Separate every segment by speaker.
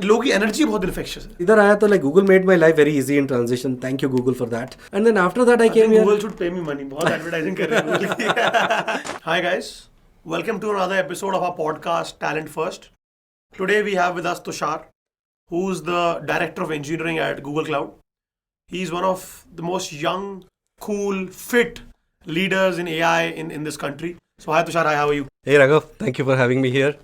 Speaker 1: लोगों की एनर्जी बहुत इन्फेक्शियस है.
Speaker 2: इधर आया तो like Google made my life very easy in transition. Thank you Google for that. And then after that I came here.
Speaker 1: Google should pay me money. बहुत advertising कर रहे हैं. Hi guys, welcome to another episode of our podcast Talent First. Today we have with us Tushar, who's the director of engineering at Google Cloud. He's one of the most young, cool, fit leaders in AI in this country. So hi Tushar, hi, how are you?
Speaker 2: Hey Raghav, thank you for having me here.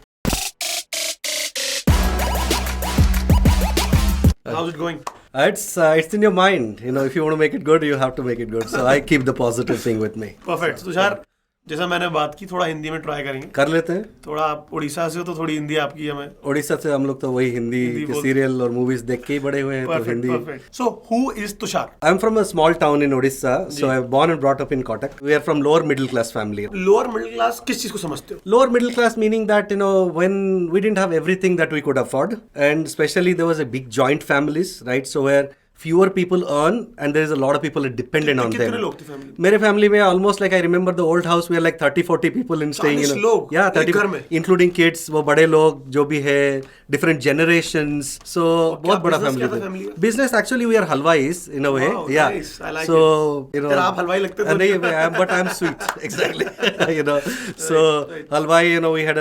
Speaker 1: How's it going?
Speaker 2: It's in your mind. You know, if you want to make it good, you have to make it good. So I keep the positive thing with me.
Speaker 1: Perfect. Tushar, जैसा मैंने बात की, थोड़ा हिंदी में try करेंगे.
Speaker 2: कर लेते हैं.
Speaker 1: थोड़ा आप उड़ीसा से हो तो थोड़ी हिंदी आपकी हमें.
Speaker 2: उड़ीसा से हम लोग तो वही हिंदी के सीरियल और मूवीज देख के ही बड़े हुए हैं.
Speaker 1: Perfect,
Speaker 2: तो Hindi.
Speaker 1: Perfect. So who is Tushar?
Speaker 2: I'm from a small town in Orissa. So I was born and brought up in Cuttack. We are from lower middle class family.
Speaker 1: Lower middle class किस चीज को समझते हो?
Speaker 2: Lower middle class meaning that, you know, when we didn't have everything that we could afford, and especially there was a big joint families, right? So where fewer people earn and there is a lot of people dependent on them.
Speaker 1: कितने लोग थे family?
Speaker 2: मेरे family में almost like I remember the old house we are like 30-40 people in staying in.
Speaker 1: 40 लोग?
Speaker 2: Yeah, 30
Speaker 1: घर में?
Speaker 2: including kids, वो बड़े लोग जो भी है, different generations. So बहुत बड़ा family था. Business actually we are halwais in a way.
Speaker 1: Wow,
Speaker 2: yeah.
Speaker 1: Nice. I like
Speaker 2: so,
Speaker 1: it.
Speaker 2: You know,
Speaker 1: आप हलवाई लगते थे?
Speaker 2: नहीं, but I'm sweet. Exactly. You know. So halwai, you know, we had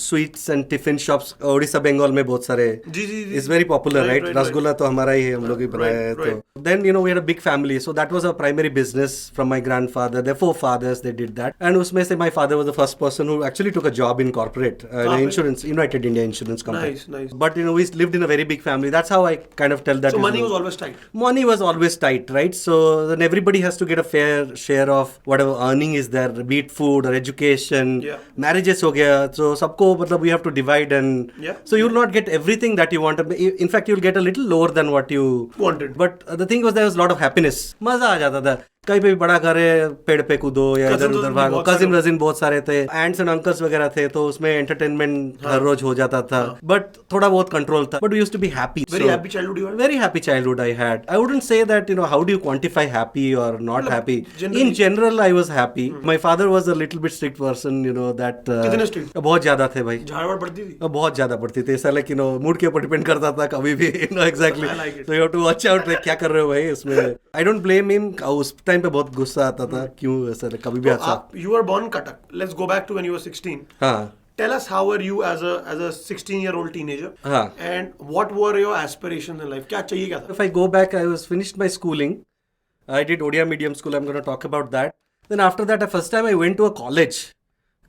Speaker 2: sweets and tiffin shops. Orissa, Bengal में बहुत सारे.
Speaker 1: जी.
Speaker 2: It's very popular, right? Rasgulla तो हमारा ही है, हम लोग ही बनाया है तो. Then, you know, we had a big family, so that was a primary business from my grandfather. Their forefathers, they did that. And उसमें से my father was the first person who actually took a job in corporate, insurance, United India Insurance Company.
Speaker 1: Nice.
Speaker 2: But, you know, we lived in a very big family. That's how I kind of tell that.
Speaker 1: So money was always tight?
Speaker 2: Money was always tight, right? So then everybody has to get a fair share of whatever earning is there, be it food or education.
Speaker 1: Yeah.
Speaker 2: Marriages हो गया, so सबको मतलब we have to divide and so you will not get everything that you want. In fact, you will get a little lower than what you
Speaker 1: wanted.
Speaker 2: But the thing was there was a lot of happiness. मजा आ जाता था. कहीं पे भी बड़ा घर है, पेड़ पे कूदो या इधर उधर भागो. कजिन बहुत सारे थे, एंट्स एंड अंकल्स वगैरह थे, तो उसमें एंटरटेनमेंट हर रोज हो जाता था. बट थोड़ा बहुत कंट्रोल था. But we used to be happy.
Speaker 1: Very happy childhood you had?
Speaker 2: Very happy childhood I had. I wouldn't say that, you know, how do you quantify happy or not happy. In general I was happy. My father was a little bit strict person, you know, that
Speaker 1: कितने strict?
Speaker 2: बहुत ज्यादा थे भाई.
Speaker 1: झाड़वाड़ पड़ती थी?
Speaker 2: बहुत ज्यादा पड़ती थी. ऐसा लाइक, you know, मूड के ऊपर डिपेंड करता था कभी भी. You know, exactly.
Speaker 1: I like it.
Speaker 2: So you have to watch out. क्या कर रहे हो भाई इसमें. I don't blame him. उस टाइम पे बहुत गुस्सा आता था. क्यों ऐसा कभी भी अच्छा.
Speaker 1: You were born Cuttack. Let's go back to when you were 16.
Speaker 2: हाँ.
Speaker 1: Tell us how were you as a 16-year-old teenager?
Speaker 2: हाँ.
Speaker 1: And what were your aspirations in life? क्या चाहिए क्या था?
Speaker 2: If I go back, I was finished my schooling. I did Odia medium school. I'm going to talk about that. Then after that, the first time I went to a college.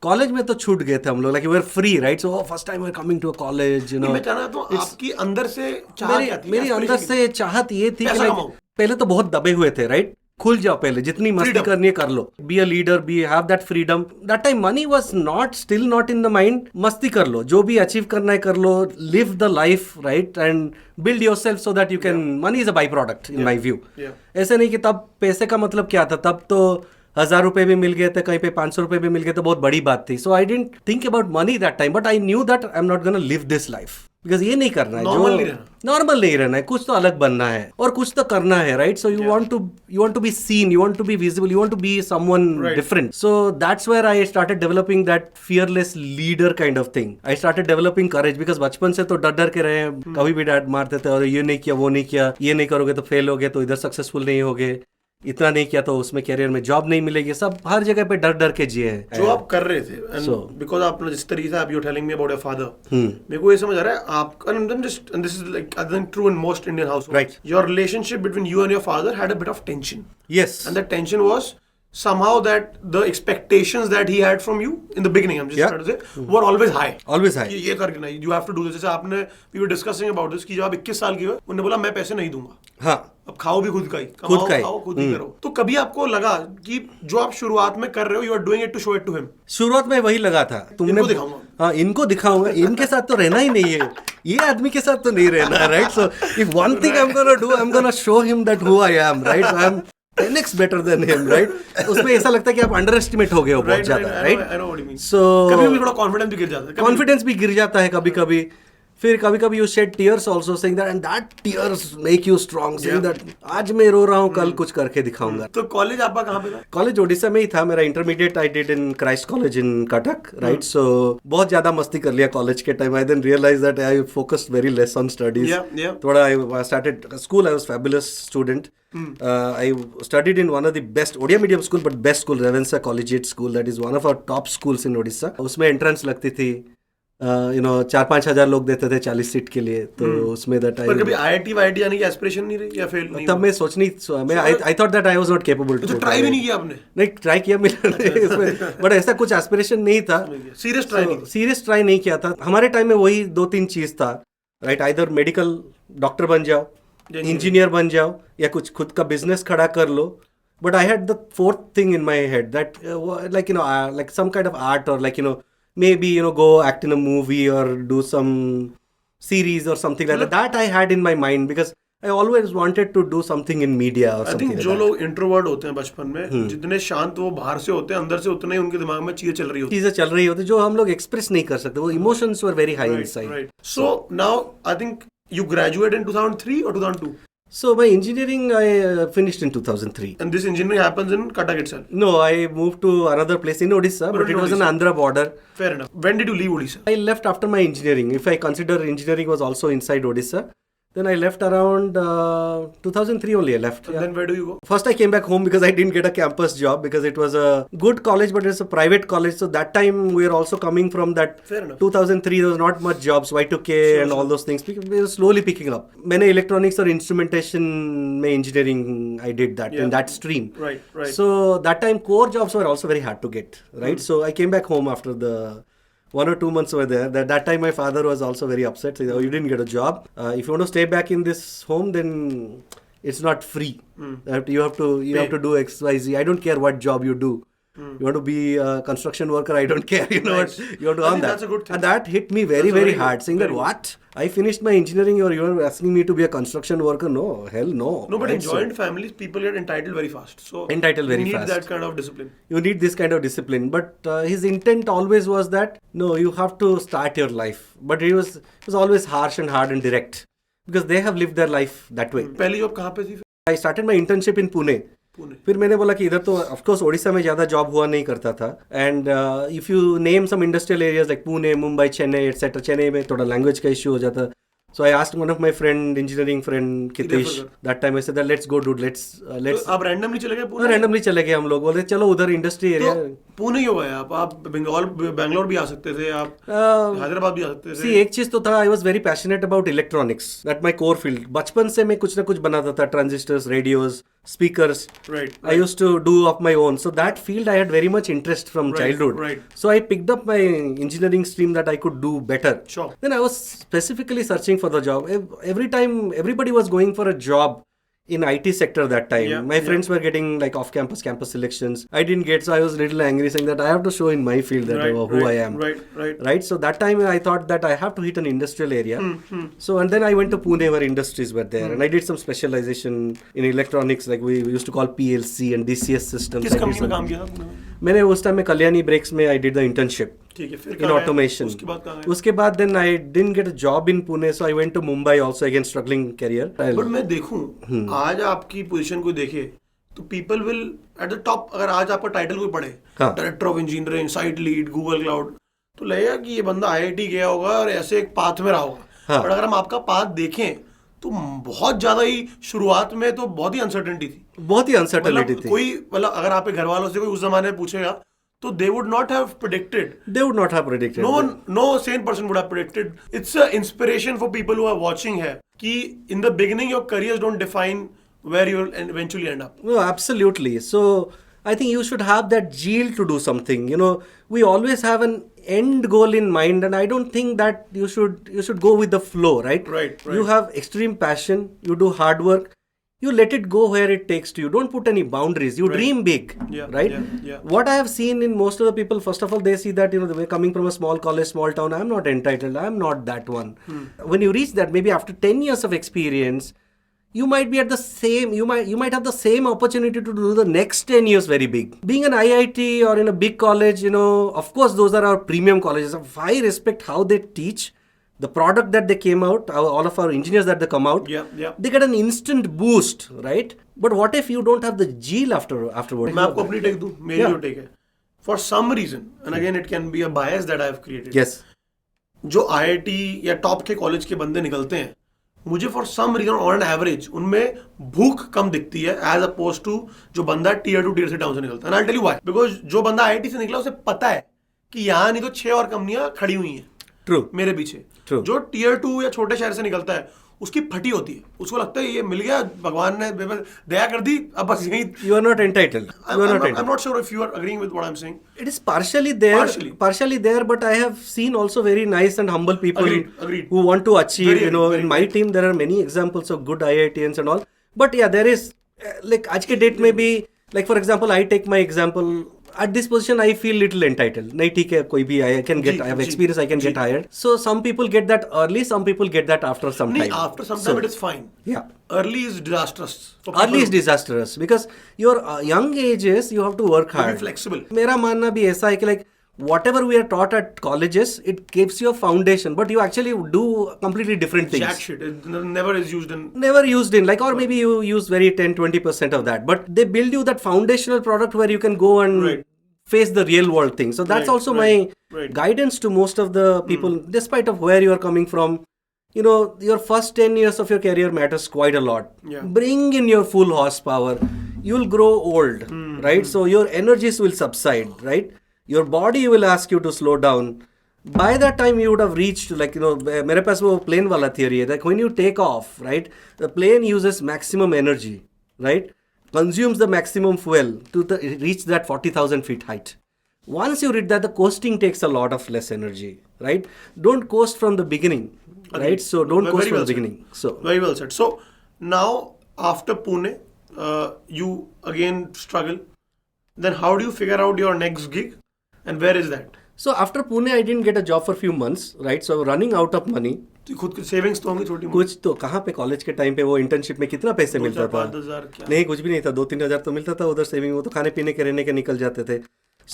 Speaker 2: College में तो छूट गए थे हम लोग, like we were free, right? So first time we are coming to a college, you know.
Speaker 1: मैं कहना तो आपकी अंदर से चाहत क्या थी?
Speaker 2: मेरी अंदर से चाहत ये थी कि पहले तो बहुत दबे हुए थे, राइट? खुल जाओ पहले, जितनी मस्ती करनी है कर लो. Be a leader, be have that freedom. That time money was not still not in the mind. मस्ती कर लो, जो भी अचीव करना है कर लो. Live the life, right? And build yourself so that you can. Money is a by product in my view. ऐसे नहीं कि तब पैसे का मतलब क्या था. तब तो 1000 रुपए भी मिल गए थे, कहीं पे 500 रुपए भी मिल गए तो बहुत बड़ी बात थी. So I didn't think about money that time, but I knew that I am not gonna live this life. Because ये नहीं करना है, नॉर्मल नहीं रहना है, कुछ तो अलग बनना है और कुछ तो करना है, right? So you want to be seen, you want to be visible, you want to be someone different. So that's where I started developing that fearless leader kind of thing. I started developing courage, because बचपन से तो डर के रहे. कभी भी डांट मारते थे, और ये नहीं किया, वो नहीं किया, ये नहीं करोगे तो फेल होगे, तो इधर सक्सेसफुल नहीं होगे, इतना नहीं किया तो उसमें कैरियर में जॉब नहीं मिलेगी. सब हर जगह पे डर के जिए हैं
Speaker 1: जो आप कर रहे थे. बिकॉज आप जिस तरीके से आप you telling me about your father, मेरे को ये समझ आ रहा है आप just and this is like I think true in most Indian households, right? Your relationship between you and your father had a bit of tension.
Speaker 2: Yes.
Speaker 1: And that tension was somehow that the expectations that he had from you in the beginning, I'm just trying to say, were always high. ये करके नहीं, you have to do this. जैसे आपने we were discussing about this कि जब आप 21 साल के हुए, उन्होंने बोला मैं पैसे नहीं दूंगा. हाँ. अब खाओ भी खुद का ही, खाओ खुद ही करो. तो कभी आपको लगा कि जो आप शुरुआत में कर रहे हो, you are doing it to show it to him?
Speaker 2: शुरुआत में वही लगा था. तुमने दिखाऊंगा. हाँ, इनको दिखाऊंगा. इनके साथ तो रहना ही नहीं है, ये आदमी के साथ तो नहीं रहना है, right? So if one thing I'm gonna do, I'm gonna show him that who I am, right? So I'm 10x better than him, right? उसमें ऐसा लगता है कि आप अंडर एस्टिमेट हो गए हो बहुत ज्यादा, right?
Speaker 1: I know what you mean.
Speaker 2: So
Speaker 1: कभी भी थोड़ा कॉन्फिडेंस भी गिर जाता है.
Speaker 2: कॉन्फिडेंस भी गिर जाता है कभी कभी. फिर कभी कभी you shed tears also saying that, and that tears make you strong, saying that आज मैं रो रहा हूँ, कल कुछ करके दिखाऊंगा.
Speaker 1: तो कॉलेज आपका कहाँ पे था?
Speaker 2: कॉलेज ओडिशा में ही था. मेरा intermediate I did in Christ college in Cuttack, right. So बहुत ज्यादा मस्ती कर लिया कॉलेज के time. I then realize that I focused very less on studies. थोड़ा I started school. I was fabulous student. I studied in one of the best Odia medium school, but best school, Relentless collegiate school. That is one of our top schools in Odisha. उसमें entrance लगती थी. 4-5 हजार लोग देते थे 40 seat के लिए. तो उसमें that
Speaker 1: पर कभी IIT वाईटी आने की एस्पिरेशन नहीं रही या फेल नहीं?
Speaker 2: तब मैं I thought that I was not capable to.
Speaker 1: तो ट्राई भी नहीं किया आपने?
Speaker 2: नहीं, ट्राई किया मिला बट ऐसा कुछ एस्पिरेशन नहीं था. सीरियस ट्राई नहीं किया था. हमारे टाइम में वही 2-3 चीज था, राइट. आइदर मेडिकल डॉक्टर बन जाओ, इंजीनियर बन जाओ, या कुछ खुद का बिजनेस खड़ा कर लो. But I had the fourth thing in my head that like some kind of art, or maybe go act in a movie or do some series or something like that. That I had in my mind because I always wanted to do something in media or something.
Speaker 1: I think जो लोग introvert होते हैं बचपन में, जितने शांत वो बाहर से होते हैं, अंदर से उतने ही उनके दिमाग में चीजें चल रही होती, जो हम लोग एक्सप्रेस नहीं कर सकते. वो emotions were very high inside. So now I think you graduated in 2003 or 2002?
Speaker 2: So my engineering I finished in 2003.
Speaker 1: And this engineering happens in Cuttack itself?
Speaker 2: No, I moved to another place in Orissa, but it was an Andhra border.
Speaker 1: Fair enough. When did you leave Orissa?
Speaker 2: I left after my engineering. If I consider engineering was also inside Odisha, then I left around 2003 only. I left.
Speaker 1: And then where do you go?
Speaker 2: First I came back home because I didn't get a campus job because it was a good college, but it's a private college. So that time we were also coming from that.
Speaker 1: Fair enough.
Speaker 2: 2003 there was not much jobs, Y2K and all those things. We were slowly picking up. मैंने electronics और instrumentation में engineering I did that in that stream.
Speaker 1: Right.
Speaker 2: So that time core jobs were also very hard to get. Right. So I came back home after the 1 or 2 months over there. That time my father was also very upset. He said, "Oh, you didn't get a job. If you want to stay back in this home, then it's not free. You have to do X, Y, Z. I don't care what job you do. You want to be a construction worker, I don't care. You know what? You want to earn that."
Speaker 1: That's a good thing.
Speaker 2: And that hit me very, very hard. Saying that, what? I finished my engineering, or you are asking me to be a construction worker? No, hell no.
Speaker 1: No, but in joint families, people get entitled very fast. So
Speaker 2: entitled very
Speaker 1: fast. You
Speaker 2: fast.
Speaker 1: need that kind of discipline.
Speaker 2: You need this kind of discipline. But his intent always was that, no, you have to start your life. But he was always harsh and hard and direct. Because they have lived their life that way.
Speaker 1: पहली job कहाँ पे थी?
Speaker 2: I started my internship in Pune. फिर मैंने बोला कि इधर तो ऑफ कोर्स ओडिशा में ज़्यादा जॉब हुआ नहीं करता था. And if you name some industrial areas like Pune, Mumbai, Chennai etcetera. Chennai में थोड़ा लैंग्वेज का इशू हो जाता. So I asked one of my friend, engineering friend Kitish. That time I said that let's go, dude. Let's.
Speaker 1: आप randomly चले गए Pune?
Speaker 2: Randomly चले गए हम लोग. बोले चलो उधर इंडस्ट्री एरिया.
Speaker 1: पुणे क्यों गए आप बैंगलोर भी आ सकते थे, आप हैदराबाद भी आ सकते थे.
Speaker 2: See, एक चीज तो था, I was very passionate about electronics. That my core field. बचपन से मैं कुछ ना कुछ बनाता था. Transistors, radios, speakers.
Speaker 1: Right.
Speaker 2: I used to do of my own. So that field I had very much interest from childhood.
Speaker 1: Right.
Speaker 2: So I picked up my engineering stream that I could do better.
Speaker 1: Sure.
Speaker 2: Then I was specifically searching for the job. Every time everybody was going for a job in IT sector that time. My friends were getting like off-campus, campus selections. I didn't get, so I was a little angry saying that I have to show in my field that who I am. Right. So that time I thought that I have to hit an industrial area. So and then I went to Pune where industries were there, and I did some specialization in electronics, like we used to call PLC and DCS systems.
Speaker 1: किस company में काम किया था?
Speaker 2: मैंने उस time में Kalyani breaks में I did the internship. In automation. उसके बाद then I didn't get a job in Pune, so I went to Mumbai also, again struggling career.
Speaker 1: But मैं देखूं, आज आपकी पोजीशन को देखे तो people will at the top, अगर आज आपका टाइटल कोई पढ़े, director of engineering, site lead, Google cloud, तो लगेगा कि ये बंदा IIT गया होगा और ऐसे एक पाथ में रहा होगा. पर अगर हम आपका पाथ देखें तो बहुत ज्यादा ही शुरुआत में तो बहुत ही अनसर्टेनिटी थी.
Speaker 2: बहुत ही अनसर्टेनिटी थी.
Speaker 1: कोई मतलब अगर आपके घर वालों से कोई उस जमाने में पूछेगा तो they would not have predicted. No sane person would have predicted. It's an inspiration for people who are watching here. कि in the beginning your careers don't define where you'll eventually end up.
Speaker 2: No, absolutely. So I think you should have that zeal to do something. You know, we always have an end goal in mind, and I don't think that you should go with the flow, right?
Speaker 1: Right.
Speaker 2: You have extreme passion. You do hard work. You let it go where it takes to you. Don't put any boundaries. You dream big, right?
Speaker 1: Yeah.
Speaker 2: What I have seen in most of the people, first of all, they see that, they're coming from a small college, small town. I'm not entitled. I'm not that one. When you reach that, maybe after 10 years of experience, you might be at the same, you might have the same opportunity to do the next 10 years very big. Being an IIT or in a big college, of course, those are our premium colleges. I respect how they teach. The product that they came out, all of our engineers that they come out, they get an instant boost, right? But what if you don't have the zeal afterward?
Speaker 1: मैं आपको अपनी take दूं, मेरी जो take है, for some reason, and again it can be a bias that I have created.
Speaker 2: Yes.
Speaker 1: जो IIT या top के कॉलेज के बंदे निकलते हैं, मुझे for some reason on average उनमें भूख कम दिखती है as opposed to जो बंदा tier 2 tier 3 टाउन से निकलता है. And I'll tell you why. Because जो बंदा IIT से निकला उसे पता है कि यहाँ नहीं तो 6 और कंपनियां खड़ी हुई हैं.
Speaker 2: True.
Speaker 1: मेरे पीछे.
Speaker 2: True.
Speaker 1: जो tier 2 या छोटे शहर से निकलता है उसकी फटी होती है. उसको लगता है ये मिल गया, भगवान ने दया कर दी, अब बस यही.
Speaker 2: You are not entitled.
Speaker 1: I'm not sure if you are agreeing with what I'm saying.
Speaker 2: It is partially there, but I have seen also very nice and humble people
Speaker 1: Agreed.
Speaker 2: who want to achieve.
Speaker 1: Very
Speaker 2: in my team there are many examples of good IITians and all. But yeah, there is like आज के date में भी, like for example, I take my example. At this position, I feel little entitled. नहीं ठीक है, कोई भी I have experience, I can get hired. So some people get that early, some people get that after some time.
Speaker 1: After some time, it is fine.
Speaker 2: Yeah.
Speaker 1: Early is disastrous.
Speaker 2: Early is disastrous because your young ages, you have to work hard.
Speaker 1: Be flexible.
Speaker 2: मेरा मानना भी ऐसा है कि like whatever we are taught at colleges, it gives you a foundation, but you actually do completely different things.
Speaker 1: Jack shit. It never is used in.
Speaker 2: Never used in, like, or maybe you use very 10-20% of that, but they build you that foundational product where you can go and face the real world thing. So that's also my guidance to most of the people, despite of where you are coming from. Your first 10 years of your career matters quite a lot. Bring in your full horsepower. You'll grow old, right? So your energies will subside, right? Your body will ask you to slow down. By that time you would have reached, like, मेरे पास वो plane वाला theory है, like when you take off, right, the plane uses maximum energy, right, consumes the maximum fuel to reach that 40,000 feet height. Once you reach that, the coasting takes a lot of less energy, right? Don't coast from the beginning, right? So don't coast from the beginning. So
Speaker 1: very well said. So now after Pune, you again struggle. Then how do you figure out your next gig? And where is that?
Speaker 2: So after Pune, I didn't get a job for a few months, right? So running out of money.
Speaker 1: तो खुद की savings तो होंगी छोटी मोटी.
Speaker 2: कुछ तो कहाँ पे कॉलेज के टाइम पे वो इंटर्नशिप में कितना पैसे मिलता था?
Speaker 1: 5,000 क्या?
Speaker 2: नहीं, कुछ भी नहीं था. 2-3 हज़ार तो मिलता था उधर सेविंग. वो तो खाने पीने के रहने के निकल जाते थे.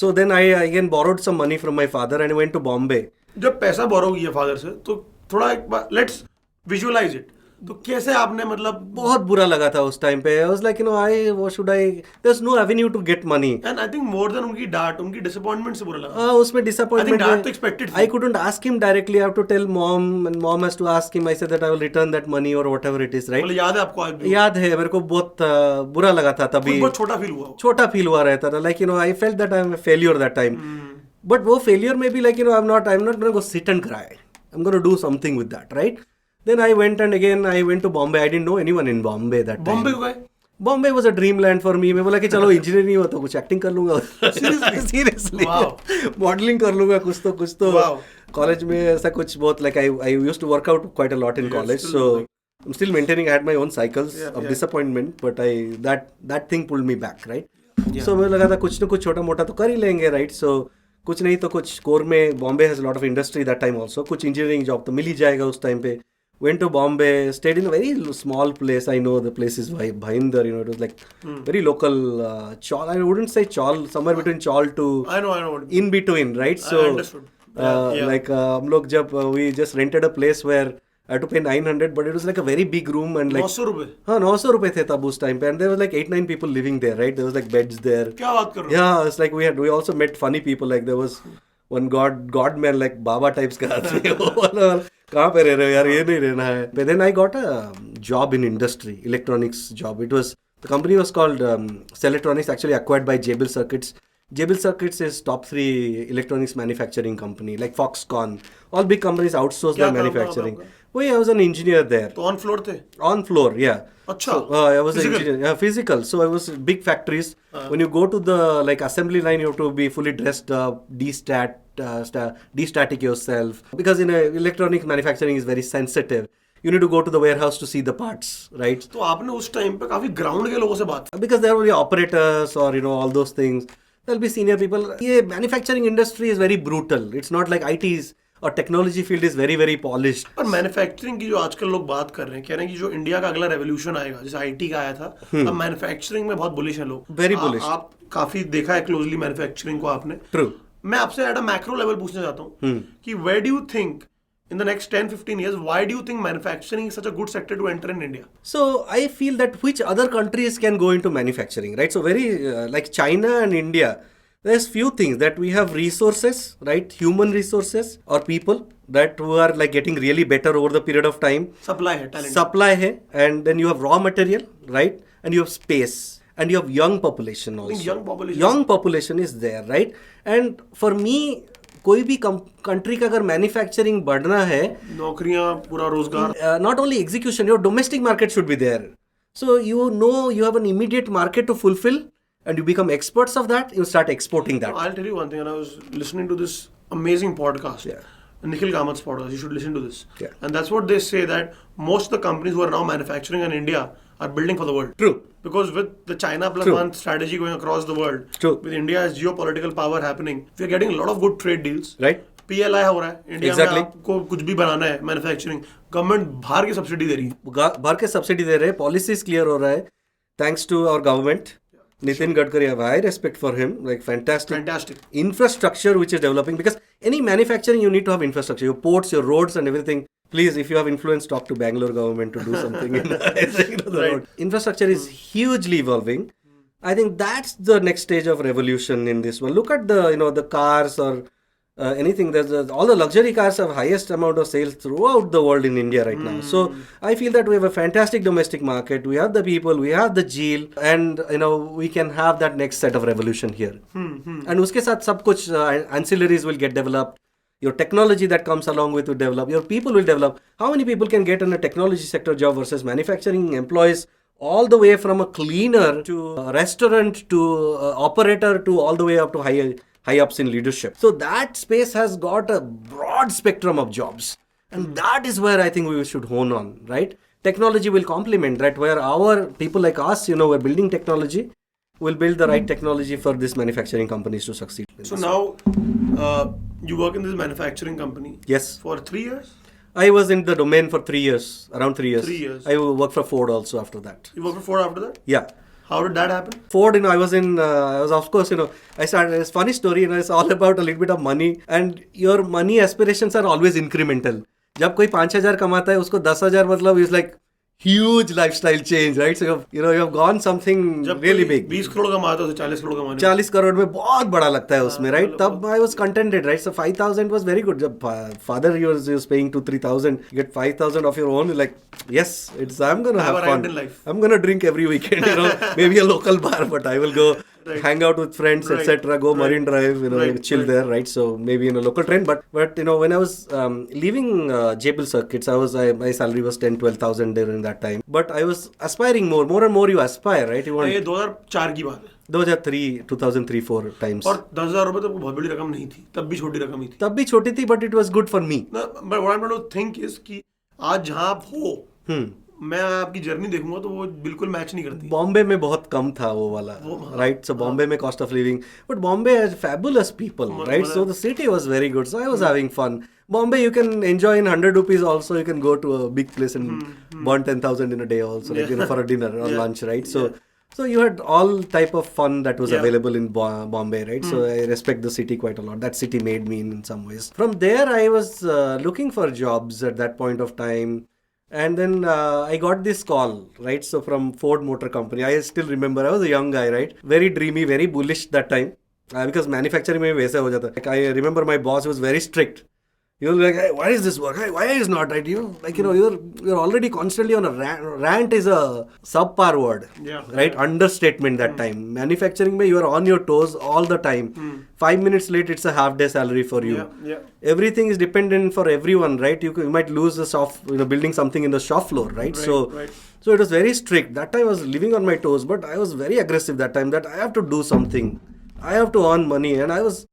Speaker 2: So then I again borrowed some money from my father and I went to Bombay.
Speaker 1: जब पैसा बोरो किया फादर से तो थोड़ा एक बार लेट्स विजुअलाइज इट. तो कैसे आपने मतलब
Speaker 2: बहुत बुरा लगा था उस टाइम पे. I was like, what should I? There's no avenue to get money.
Speaker 1: And I think more than उनकी डांट, उनकी disappointment से बुरा लगा.
Speaker 2: उसमें disappointment.
Speaker 1: I think डांट तो expected थी.
Speaker 2: I couldn't ask him directly. I have to tell mom, and mom has to ask him. I said that I will return that money or whatever it is, right?
Speaker 1: मतलब याद है आपको आज भी?
Speaker 2: याद है मेरे को. बहुत बुरा लगा था तभी.
Speaker 1: बहुत छोटा फील हुआ.
Speaker 2: छोटा फील हुआ रहता था. Like, I felt that I am a failure that time. But वो failure में भी, like, I'm not going to go sit and cry. I'm going to do something with that, right? Then I went and again I went to Bombay. I didn't know anyone in Bombay that time.
Speaker 1: Bombay गए?
Speaker 2: Bombay was a dreamland for me. मैं बोला कि चलो engineer नहीं हुआ तो कुछ acting कर लूंगा. Seriously. मॉडलिंग कर लूंगा कुछ तो. कॉलेज में ऐसा कुछ बहुत, like I used to work out quite a lot in college. So I'm still maintaining. I had my own cycles of disappointment, but that thing pulled me back, right? So मुझे लगा था कुछ ना कुछ छोटा मोटा तो कर ही लेंगे, right? So कुछ नहीं तो कुछ कोर में. Bombay has a lot of industry that time also. कुछ इंजीनियरिंग जॉब तो मिल ही जाएगा उस टाइम पे. Went to Bombay, stayed in a very small place. I know the place is Bhainder, it was like very local. Chawl, I wouldn't say Chawl, somewhere between Chawl to
Speaker 1: I know
Speaker 2: in between, right? So
Speaker 1: I understood.
Speaker 2: like हम लोग जब we just rented a place where I had to pay 900, but it was like a very big room and like
Speaker 1: 900 रुपए.
Speaker 2: हाँ 900 रुपए थे तब उस time पे, and there was like 8-9 people living there, right? There was like beds there.
Speaker 1: क्या बात कर रहे हो?
Speaker 2: Yeah, it's like we also met funny people. Like there was one god man, like Baba types का आदमी. कहाँ पे रह रहे हो यार, ये नहीं रहना है. But then I got a job in industry, electronics job. The company was called Celltronics, actually acquired by Jabil Circuits. Jabil Circuits is top 3 electronics manufacturing company, like Foxconn. All big companies outsource their manufacturing. I was an engineer there.
Speaker 1: तो on floor थे?
Speaker 2: On floor, yeah.
Speaker 1: अच्छा.
Speaker 2: So, I was an engineer. Physical. So I was big factories. When you go to the assembly line, you have to be fully dressed up, de-static yourself. Because in electronic manufacturing is very sensitive. You need to go to the warehouse to see the parts, right?
Speaker 1: तो आपने उस time पे काफी ground के लोगों से बात.
Speaker 2: Because there will be operators or all those things. There'll be senior people. ये manufacturing industry is very brutal. It's not like IT's और technology field is very very polished.
Speaker 1: और मैन्युफैक्चरिंग की जो आजकल लोग बात कर रहे हैं, कह रहे हैं कि जो इंडिया का अगला रेवोल्यूशन आएगा, जैसे आईटी का आया था, अब मैन्युफैक्चरिंग में बहुत बुलिश हैं लोग.
Speaker 2: Very bullish.
Speaker 1: आप काफी देखा है क्लोजली मैन्युफैक्चरिंग को आपने.
Speaker 2: ट्रू.
Speaker 1: मैं आपसे एट अ मैक्रो लेवल पूछना चाहता हूँ कि where do you think in the next 10-15 years, why do you think manufacturing is such a good sector to enter in India?
Speaker 2: So I feel that which other countries can go into manufacturing, right? So very like China and India, there's few things that we have resources, right? Human resources or people that who are like getting really better over the period of time.
Speaker 1: Supply hai, talent.
Speaker 2: Supply hai, and then you have raw material, right? And you have space. And you have young population also. Young population is there, right? And for me, कोई भी country का अगर manufacturing बढ़ना है,
Speaker 1: नौकरियां, पूरा रोजगार,
Speaker 2: not only execution, your domestic market should be there. So you know you have an immediate market to fulfill, and you become experts of that. You start exporting that.
Speaker 1: I'll tell you one thing, and I was listening to this amazing podcast.
Speaker 2: Yeah.
Speaker 1: Nikhil Kamat's podcast. You should listen to this.
Speaker 2: Yeah.
Speaker 1: And that's what they say, that most of the companies who are now manufacturing in India are building for the world.
Speaker 2: True.
Speaker 1: Because with the China plus one strategy going across the world,
Speaker 2: True.
Speaker 1: with India's geopolitical power happening, we are getting a lot of good trade deals.
Speaker 2: Right.
Speaker 1: PLI हो रहा है India में, आपको कुछ भी बनाना है manufacturing, government बाहर की सब्सिडी दे रही है,
Speaker 2: बाहर के सब्सिडी दे रहे हैं, पॉलिसीज क्लियर हो रहा है, thanks to our government. Nitin Gadkari, I have high respect for him. Like fantastic infrastructure which is developing, because any manufacturing you need to have infrastructure, your ports, your roads and everything. Please, if you have influence, talk to Bangalore government to do something in the road. Infrastructure is hugely evolving. I think that's the next stage of revolution in this one. Look at the cars or anything. All the luxury cars have highest amount of sales throughout the world in India right now. So I feel that we have a fantastic domestic market. We have the people, we have the zeal, and we can have that next set of revolution here. And uske sath sab kuch ancillaries will get developed. Your technology that comes along with will develop. Your people will develop. How many people can get in a technology sector job versus manufacturing employees? All the way from a cleaner to a restaurant to operator to all the way up to high ups in leadership. So that space has got a broad spectrum of jobs. And that is where I think we should hone on, right? Technology will complement, right? Where our people like us, we're building technology, will build the right technology for these manufacturing companies to succeed.
Speaker 1: So now you work in this manufacturing company.
Speaker 2: Yes.
Speaker 1: For 3 years?
Speaker 2: I was in the domain for 3 years, around 3 years.
Speaker 1: 3 years.
Speaker 2: I worked for Ford also after that.
Speaker 1: You worked for Ford after that?
Speaker 2: Yeah.
Speaker 1: How did that happen?
Speaker 2: Ford, I was of course, I started, it's a funny story, it's all about a little bit of money, and your money aspirations are always incremental. जब कोई 5,000 कमाता है, उसको 10,000 मतलब is like huge lifestyle change, right? So you have gone something really big.
Speaker 1: 20 crore कमाता है, 40 करोड़ कमाने.
Speaker 2: 40 करोड़ में बहुत बड़ा लगता है उसमें, right? तब I was contented, right? So 5,000 was very good. जब father was paying 2,000-3,000, you get 5,000 of your own, like, yes, I'm gonna have fun. I'm gonna drink every weekend, maybe a local bar, but I will go hang out with friends, etc. Go Marine Drive, chill there, right? So maybe in a local train. But when I was leaving Jabil circuits, my salary was 10-12,000 during that time. But I was aspiring more and more. You aspire, right? You want.
Speaker 1: ये 2004 की बात है.
Speaker 2: 2003-4 times.
Speaker 1: और 10,000 रुपए तो बहुत बड़ी रकम नहीं थी. तब भी छोटी रकम ही थी.
Speaker 2: तब भी छोटी थी, but it was good for me.
Speaker 1: But what I'm trying to think is कि आज जहाँ आप हो, मैं आपकी जर्नी देखूंगा तो वो बिल्कुल मैच नहीं करती.
Speaker 2: बॉम्बे में बहुत कम था वो वाला, राइट? सो बॉम्बे में cost of living, but Bombay has fabulous people, right? So the city was very good, so I was having fun. Bombay, you can enjoy in 100 rupees also. You can go to a big place and burn 10,000 in a day also, like, for a dinner or lunch, right? So you had all type of fun that was available in Bombay, right? So I respect the city quite a lot. That city made me in some ways. From there, I was looking for jobs at that point of time. And then I got this call, right? So from Ford Motor Company. I still remember, I was a young guy, right? Very dreamy, very bullish that time. Because manufacturing mein वैसे हो जाता. Like, I remember my boss was very strict. You're like, hey, why is this work? Hey, why is not right? You're already constantly on a rant is a subpar word, right? Understatement that time. Manufacturing mein you are on your toes all the time. 5 minutes late, it's a half day salary for you. Everything is dependent for everyone, right? You might lose building something in the shop floor, right? So it was very strict. That time I was living on my toes, but I was very aggressive that time that I have to do something. I have to earn money, and I was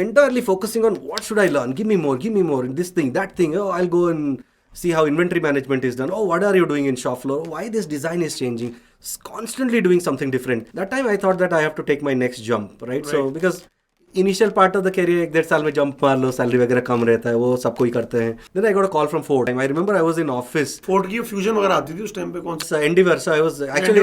Speaker 2: entirely focusing on what should I learn? Give me more, this thing, that thing. Oh, I'll go and see how inventory management is done. Oh, what are you doing in shop floor? Why this design is changing? Constantly doing something different. That time I thought that I have to take my next jump, right? So because initial part of the career 1-1.5 साल में jump मार लो, salary वगैरह कम रहता है, वो सबको ही करते हैं. Then I got a call from Ford. I remember I was in office.
Speaker 1: Ford की फ्यूजन वगैरह आती थी उस टाइम पे, कौन सा
Speaker 2: endeavour. So I was actually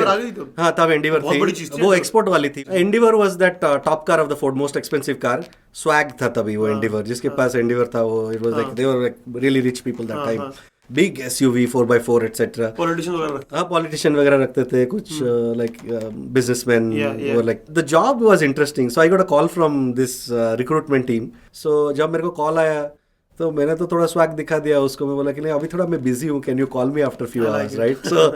Speaker 2: हाँ तब एंडीवर थी, वो एक्सपोर्ट वाली थी. Endeavour was that top car of the Ford, most expensive car. Swag था तभी वो एंडीवर, जिसके पास एंडीवर था वो, it was like they were really rich people that time. Big SUV 4x4 etcetera. Politician वगैरह रखते थे कुछ, like businessman. Like the job was interesting. So I got a call from this recruitment team. So जब मेरे को call आया तो मैंने तो थोड़ा स्वैग दिखा दिया उसको. मैं बोला कि नहीं अभी थोड़ा मैं बिजी हूँ, can you call me after few hours, right? So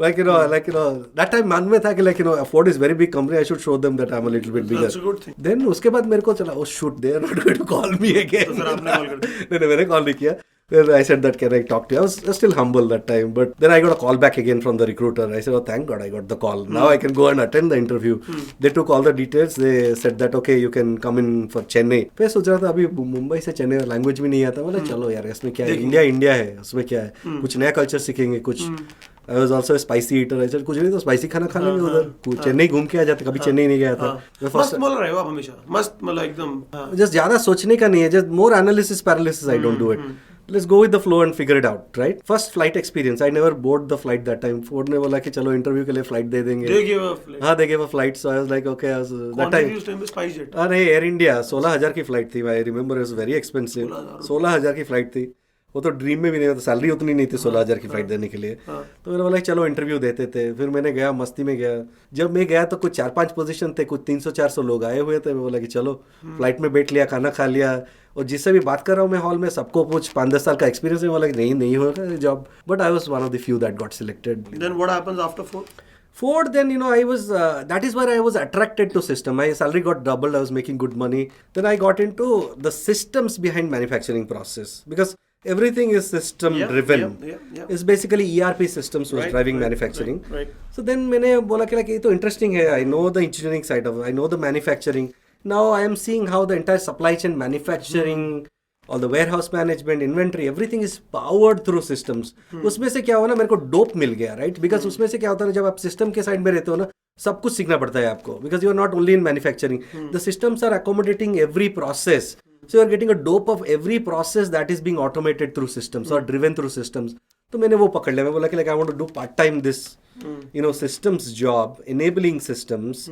Speaker 2: like you know that time मन में था कि like Ford is very big company, I should show them that I'm a little bit bigger.
Speaker 1: That's a good thing.
Speaker 2: Then उसके बाद मेरे को चला, oh shoot, they are not going to call me again.
Speaker 1: तो sir आपने call कर दिया?
Speaker 2: नहीं मैंने कॉल नहीं किया. Then I said that can I talk to you? I was still humble that time, but then I got a call back again from the recruiter. I said, oh thank God I got the call. Now I can go and attend the interview. They took all the details. They said that okay you can come in for Chennai. मैं सोच रहा था अभी मुंबई से Chennai language भी नहीं आता. बोला चलो यार इसमें क्या है, इंडिया है, उसमें क्या है, कुछ नया कल्चर सीखेंगे. कुछ I was also a spicy eater. I said कुछ नहीं तो स्पाइसी खाना खा लेंगे उधर. चेन्नई घूम के आ जाते. कभी चेन्नई नहीं गया था.
Speaker 1: मस्त बोल रहे हो आप हमेशा, मस्त मतलब एकदम.
Speaker 2: जस्ट ज्यादा सोचने का नहीं है, just more analysis paralysis. I don't do it. Let's go with the flow and figure it out, right? First flight experience. I never board the flight that time. Ford ने बोला कि चलो इंटरव्यू के लिए फ्लाइट दे देंगे. हाँ they gave a flight. So I was like okay. I was that time.
Speaker 1: SpiceJet.
Speaker 2: हाँ नहीं एयर इंडिया 16,000 की फ्लाइट थी. I remember it was very expensive. 16,000 की फ्लाइट थी. वो तो ड्रीम में भी नहीं होता, सैलरी उतनी नहीं थी 16,000 की फ्लाइट देने के लिए. तो मैंने बोला चलो इंटरव्यू देते थे. फिर मैंने गया, मस्ती में गया. जब मैं गया तो कुछ 4-5 पोजीशन थे, कुछ 300-400 लोग आए हुए थे. मैं बोला कि चलो फ्लाइट में बैठ लिया, खाना खा लिया. और जिससे भी बात कर रहा हूँ मैं हॉल में, सबको कुछ 5-10 साल का एक्सपीरियंस है. बोला कि नहीं होगा job. But I was one of the few that got selected.
Speaker 1: Then what happens after
Speaker 2: Ford, then I was that is where I was attracted to system. My salary got doubled. I was making good money. Then I got into the systems behind manufacturing process because everything is system driven. It's basically ERP systems was driving manufacturing.
Speaker 1: Right.
Speaker 2: So then मैंने बोला कि like ये तो interesting है. I know the engineering side of it. I know the manufacturing. Now I am seeing how the entire supply chain manufacturing. All the warehouse management, inventory, everything is powered through systems. उसमें से क्या हुआ ना, मेरे को dope मिल गया, right? Because उसमें से क्या होता है ना, जब आप सिस्टम के साइड में रहते हो ना, सब कुछ सीखना पड़ता है आपको. Because you are not only in manufacturing. The systems are accommodating every process. So you are getting a dope of every process that is being automated through systems or driven through systems. तो मैंने वो पकड़ लिया. मैं बोला कि like I want to do part time this systems job, enabling systems,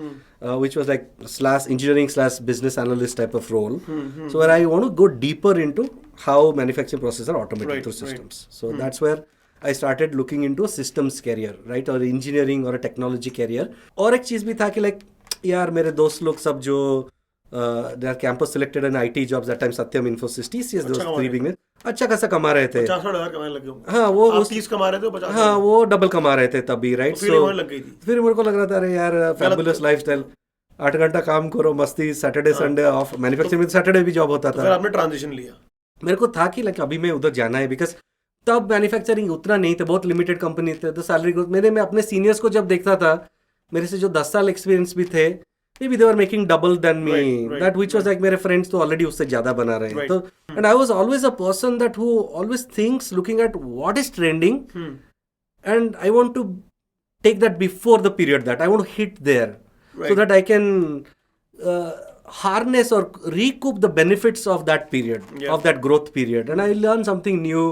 Speaker 2: which was like /engineering/business analyst type of role. So where I want to go deeper into how manufacturing processes are automated through systems. So that's where I started looking into a systems career, right? Or engineering or a technology career. और एक चीज भी था कि like यार मेरे दोस्त लोग सब जो they are campus selected in IT jobs that time, Satyam, Infosys, TCS, those three big names, अच्छा खासा कमा रहे थे.
Speaker 1: 50,000 कमाने लग गए.
Speaker 2: हाँ वो
Speaker 1: आप 30 कमा रहे थे, 50.
Speaker 2: हाँ वो डबल कमा रहे थे तभी, राइट?
Speaker 1: फिर लग गई थी.
Speaker 2: फिर मेरे को लग रहा था अरे यार फैबुलस लाइफस्टाइल, 8 घंटा काम करो, मस्ती, सैटरडे संडे ऑफ. मैन्युफैक्चरिंग में सैटरडे भी जॉब होता था.
Speaker 1: फिर आपने ट्रांजिशन लिया. मेरे
Speaker 2: को था कि लाइक अभी मैं उधर जाना है, बिकॉज तब मैन्युफैक्चरिंग उतना नहीं था, बहुत लिमिटेड कंपनी थे. तो सैलरी ग्रोथ मैं अपने सीनियर्स को जब देखता था, मेरे से जो 10 साल एक्सपीरियंस भी थे, maybe they were making double than me. That which was like मेरे friends तो already उससे ज़्यादा बना रहे हैं. तो and I was always a person that who always thinks looking at what is trending, and I want to take that before the period that I want to hit there, so that I can harness or recoup the benefits of that period, of that growth period, and I learn something new,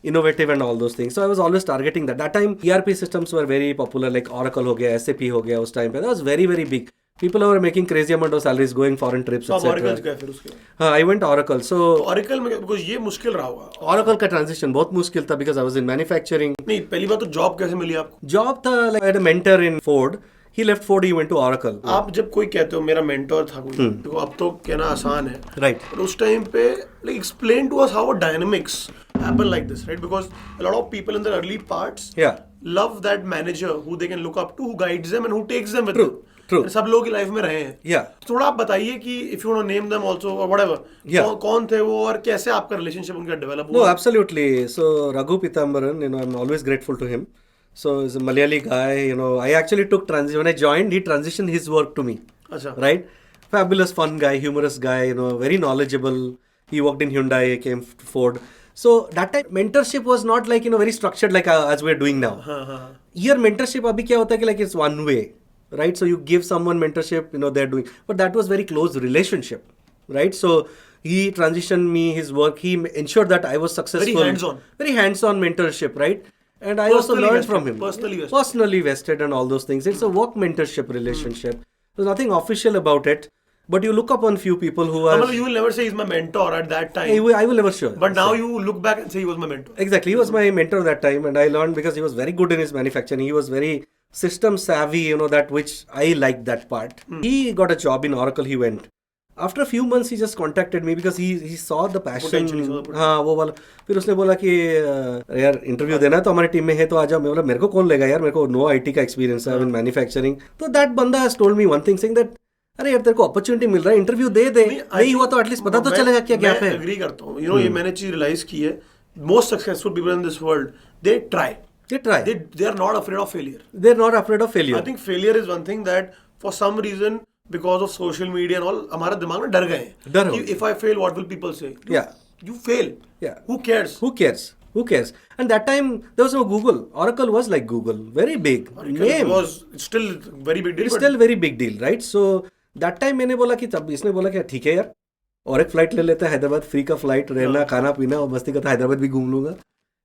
Speaker 2: innovative and all those things. So I was always targeting that. That time ERP systems were very popular, like Oracle हो गया, SAP हो गया उस time पे. That was very very big. People were making crazy amount of salaries, going foreign trips, etc.
Speaker 1: Oracle गए फिर उसके.
Speaker 2: हाँ, I went Oracle. So
Speaker 1: Oracle में because ये मुश्किल रहा होगा.
Speaker 2: Oracle का transition बहुत मुश्किल था because I was in manufacturing.
Speaker 1: नहीं, पहली बात तो जॉब कैसे मिली आपको?
Speaker 2: जॉब था like I had a mentor in Ford. He left Ford, he went to Oracle.
Speaker 1: आप जब कोई कहते हो मेरा मेंटोर था कोई, तो अब तो कहना आसान है.
Speaker 2: Right.
Speaker 1: पर उस टाइम पे like explain to us how a dynamics happen like this, right? Because a lot of people in the early parts love that manager who they can look up to, who guides them and who takes them with them.
Speaker 2: True.
Speaker 1: सब लोग की life में रहे हैं. थोड़ा आप बताइए कि if you want to name them also or whatever, कौन थे वो और कैसे आपका रिलेशनशिप उनका डेवलप हुआ?
Speaker 2: No, absolutely. So Raghu Pitambaran, I'm always grateful to him. So he's a Malayali guy, I actually took transition. When I joined, he transitioned his work to me. Achha. Right? Fabulous, fun guy, humorous guy, very knowledgeable. He worked in Hyundai, came to Ford. So that time mentorship was not like, very structured like as we're doing now. Here mentorship abhi kya hota hai ki like it's one way. Right? So you give someone mentorship, they're doing. But that was very close relationship. right? So he transitioned me, his work, he ensured that I was successful. Very hands-on mentorship, right? And I also learned from him. Personally vested and all those things. It's a work mentorship relationship. There's nothing official about it. But you look upon few people who are...
Speaker 1: You will never say he's my mentor at that time.
Speaker 2: I will never sure.
Speaker 1: But now you look back and say he was my mentor.
Speaker 2: Exactly. He was my mentor that time, and I learned because he was very good in his manufacturing. He was very system savvy, that which I liked that part. He got a job in Oracle, he went. After a few months, he just contacted me because he saw the passion. हाँ वो वाला. फिर उसने बोला कि यार interview देना है तो हमारी टीम में है तो आ जाओ. मैं बोला मेरे को कौन लेगा यार, मेरे को नो IT का एक्सपीरियंस है इन मैन्युफैक्चरिंग. तो दैट बंदा has told me one thing saying that अरे यार तेरे को अपॉर्चुनिटी मिल रहा है, इंटरव्यू दे नहीं हुआ तो एटलीस्ट पता तो चलेगा क्या गैप है.
Speaker 1: मैं एग्री करता हूँ. ये मैंने चीज रियलाइज की है. Most successful people in this world they try. They are not afraid of failure.
Speaker 2: They're not afraid of failure.
Speaker 1: I think failure is one thing that for some reason because of social media and all हमारे दिमाग में डर गए हैं. If I fail, what will people say? You fail.
Speaker 2: Yeah.
Speaker 1: Who cares? And that time there was no Google. Oracle was like Google, very big name. It's still very big deal.
Speaker 2: It's still very big deal, right? So that time मैंने बोला कि तब इसने बोला कि ठीक है यार और एक फ्लाइट ले लेते हैं हैदराबाद, फ्री का फ्लाइट, रहना खाना पीना और मस्ती का, तो हैदराबाद भी घूम लूंगा,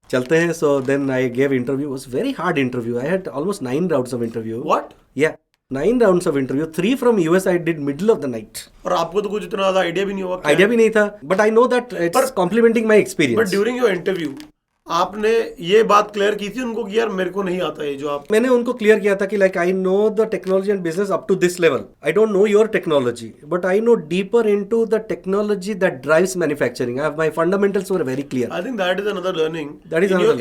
Speaker 2: चलते हैं. So then I gave interview. It was very hard interview. I had almost 9 rounds of interview.
Speaker 1: What?
Speaker 2: Yeah. 9 rounds of interview. 3 from US I did middle of the night.
Speaker 1: और आपको तो कुछ इतना ज़्यादा आइडिया भी नहीं होगा.
Speaker 2: आइडिया भी नहीं था. But I know that it's complementing my experience.
Speaker 1: But during your interview, आपने ये बात क्लियर की थी उनको कि यार मेरे को नहीं आता है जो आप...
Speaker 2: मैंने उनको क्लियर किया था कि like I know the technology and business up to this level. I don't know your technology but I know deeper into the technology that drives manufacturing. My fundamentals were very clear.
Speaker 1: I think that is another learning.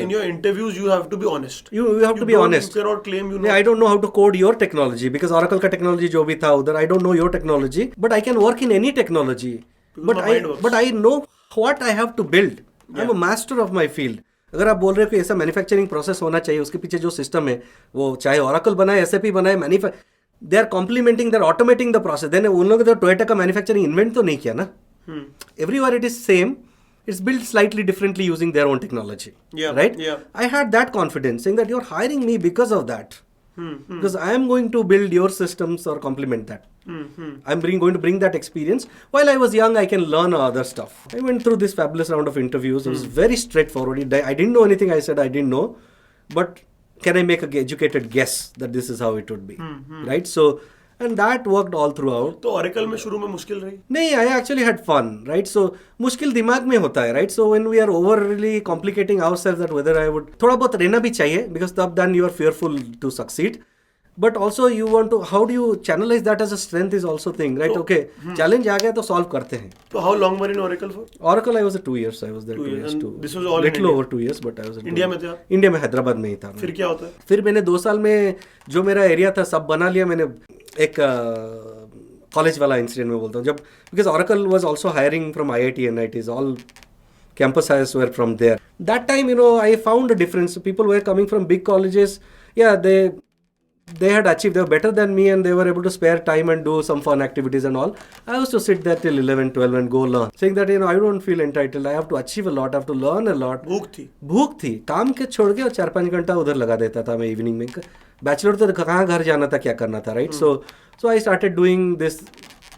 Speaker 1: In your interviews you have to be honest.
Speaker 2: You have to be honest.
Speaker 1: You can claim you know.
Speaker 2: I don't know how to code your technology because Oracle का technology जो भी था उधर, I don't know your technology but I can work in any technology. But I know what I have to build. I am a master of my field. अगर आप बोल रहे हो कि ऐसा मैन्युफैक्चरिंग प्रोसेस होना चाहिए, उसके पीछे जो सिस्टम है वो चाहे ओरेकल बनाए, SAP बनाए, they are complementing, they are automating the process. Then उन लोगों ने तो टोयोटा का मैन्युफैक्चरिंग इन्वेंट तो नहीं किया ना. Everywhere it is same. It's built slightly differently using their own technology. Right? I had that confidence saying that you're hiring me because of that. Because I am going to build your systems or complement that. I'm going to bring that experience. While I was young, I can learn other stuff. I went through this fabulous round of interviews. It was very straightforward. I didn't know anything. I said I didn't know. But can I make an educated guess that this is how it would be? Right? So, and that worked all throughout.
Speaker 1: तो Oracle में शुरू में मुश्किल रही?
Speaker 2: नहीं, I actually had fun, right? So मुश्किल दिमाग में होता है, right? So when we are overly complicating ourselves that whether I would, थोड़ा बहुत रहना भी चाहिए because तब then you are fearful to succeed. But also you want to, how do you channelize that as a strength is also thing, right? Okay, challenge आ गया तो solve करते हैं.
Speaker 1: So how long were you in Oracle for?
Speaker 2: Oracle I was 2 years. I was there 2 years too.
Speaker 1: This was all
Speaker 2: little over 2 years, but I was in
Speaker 1: India में थे आप?
Speaker 2: India में हैदराबाद में ही था.
Speaker 1: फिर क्या होता है?
Speaker 2: फिर मैंने 2 साल में जो मेरा एरिया था सब बना लिया. मैंने एक कॉलेज वाला इंसिडेंट में बोलता हूँ, जब because Oracle was also hiring from IIT and NITs, all campus hires were from there. That time, I found a difference. People were coming from big colleges. Yeah, they had achieved, they were better than me and they were able to spare time and do some fun activities and all. I used to sit there till 11, 12 and go learn. Saying that, I don't feel entitled. I have to achieve a lot. I have to learn a lot. भूख थी. काम के छोड़ के 4-5 घंटा उधर लगा देता था मैं इवनिंग में. बैचलर तो कहाँ घर जाना था, क्या करना था, right? So I started doing this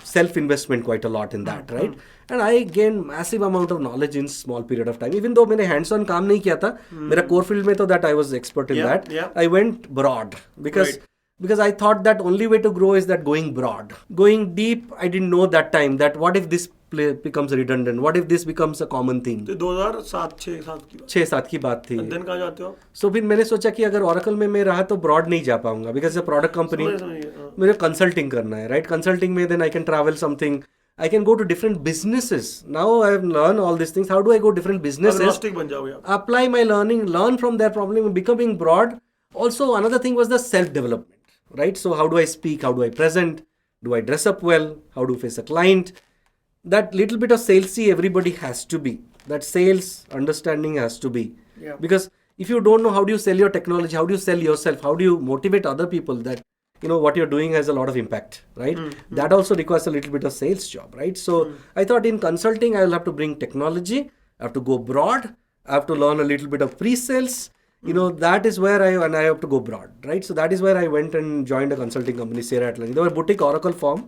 Speaker 2: self-investment quite a lot in that, right? And I gained massive amount of knowledge in small period of time. Even though मैंने hands-on काम नहीं किया था, मेरा core field में तो that I was expert in that. I went broad because I thought that only way to grow is that going broad. Going deep, I didn't know that time that what if this becomes redundant? What if this becomes a common thing?
Speaker 1: तो 2007
Speaker 2: 6-7 की बात थी.
Speaker 1: दिन कहाँ जाते हो?
Speaker 2: So फिर मैंने सोचा कि अगर Oracle में मैं रहा तो broad नहीं जा पाऊंगा because it's a product company. मुझे consulting करना है, right? Consulting में then I can travel something. I can go to different businesses. Now I have learned all these things. How do I go to different businesses?
Speaker 1: Agnostic बन जाओगे आप.
Speaker 2: Apply my learning, learn from their problem, becoming broad. Also another thing was the self-development, right? So how do I speak? How do I present? Do I dress up well? How do I face a client? That little bit of salesy everybody has to be. That sales understanding has to be. Because if you don't know how do you sell your technology, how do you sell yourself, how do you motivate other people that what you're doing has a lot of impact, right? That also requires a little bit of sales job, right? So I thought in consulting, I will have to bring technology. I have to go broad. I have to learn a little bit of pre-sales. That is where I have to go broad, right? So that is where I went and joined a consulting company, Sierra Atlantic. They were a boutique Oracle firm.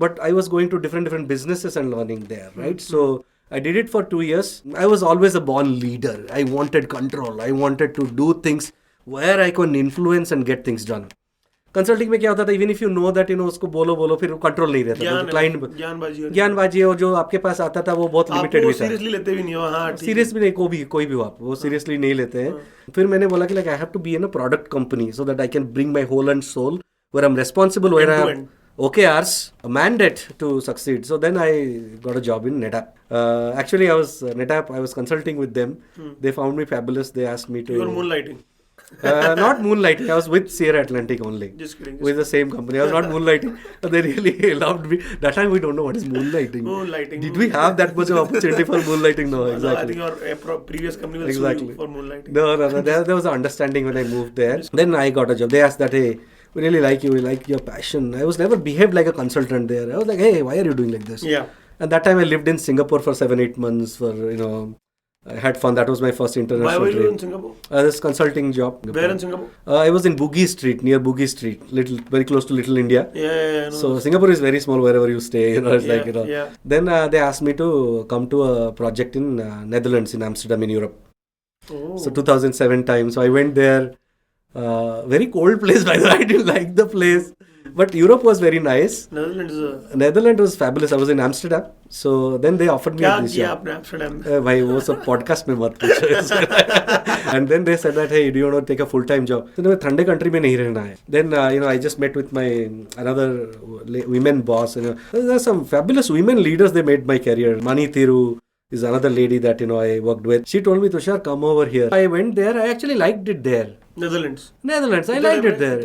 Speaker 2: but I was going to different businesses and learning there, right? So I did it for 2 years. I was always a born leader. I wanted control. I wanted to do things where I can influence and get things done. Consulting में क्या होता था, even if you know that उसको बोलो फिर control नहीं रहता, client ज्ञानबाजी और जो आपके पास आता था वो बहुत लिमिटेड भी था, सीरियसली लेते भी नहीं हो, हाँ सीरियस भी नहीं, कोई भी आप वो सीरियसली नहीं लेते हैं. फिर मैंने बोला कि like I have to be in a product company so that I can bring my whole and soul where I am responsible, where I have OKRs, a mandate to succeed. So then I got a job in NetApp. Actually, NetApp. I was consulting with them. They found me fabulous. They asked me to.
Speaker 1: You were moonlighting.
Speaker 2: Not moonlighting. I was with Sierra Atlantic only.
Speaker 1: Just kidding.
Speaker 2: With the same company. I was not moonlighting. They really loved me. That time we don't know what is moonlighting. Did we have that much of opportunity for moonlighting? No, exactly.
Speaker 1: I think your previous company will sue you for moonlighting.
Speaker 2: No. There was an understanding when I moved there. Then I got a job. They asked that, hey, we really like you, we like your passion. I was never behaved like a consultant there. I was like, hey, why are you doing like this?
Speaker 1: Yeah.
Speaker 2: And that time I lived in Singapore for 7-8 months for, I had fun. That was my first international
Speaker 1: trip. Why were you
Speaker 2: trip.
Speaker 1: in Singapore?
Speaker 2: This consulting job.
Speaker 1: Where in Singapore?
Speaker 2: I was in Bugis Street, near Bugis Street, very close to Little India.
Speaker 1: Yeah.
Speaker 2: No. So Singapore is very small wherever you stay, Yeah. Then they asked me to come to a project in Netherlands, in Amsterdam, in Europe.
Speaker 1: Oh.
Speaker 2: So 2007 time. So I went there. Very cold place, by the way. I didn't like the place, but Europe was very nice. Netherlands was fabulous. I was in Amsterdam, so then they offered me
Speaker 1: a
Speaker 2: this job.
Speaker 1: क्या Amsterdam?
Speaker 2: भाई वो सब podcast में मत पूछो. And then they said that, hey, do you want to take a full-time job? So मैं ठंडे country में नहीं रहना है. Then I just met with my another women boss. There's some fabulous women leaders. They made my career. Mani Thiru is another lady that I worked with. She told me, Tushar, come over here. I went there. I actually liked it there.
Speaker 1: Netherlands.
Speaker 2: I liked it there.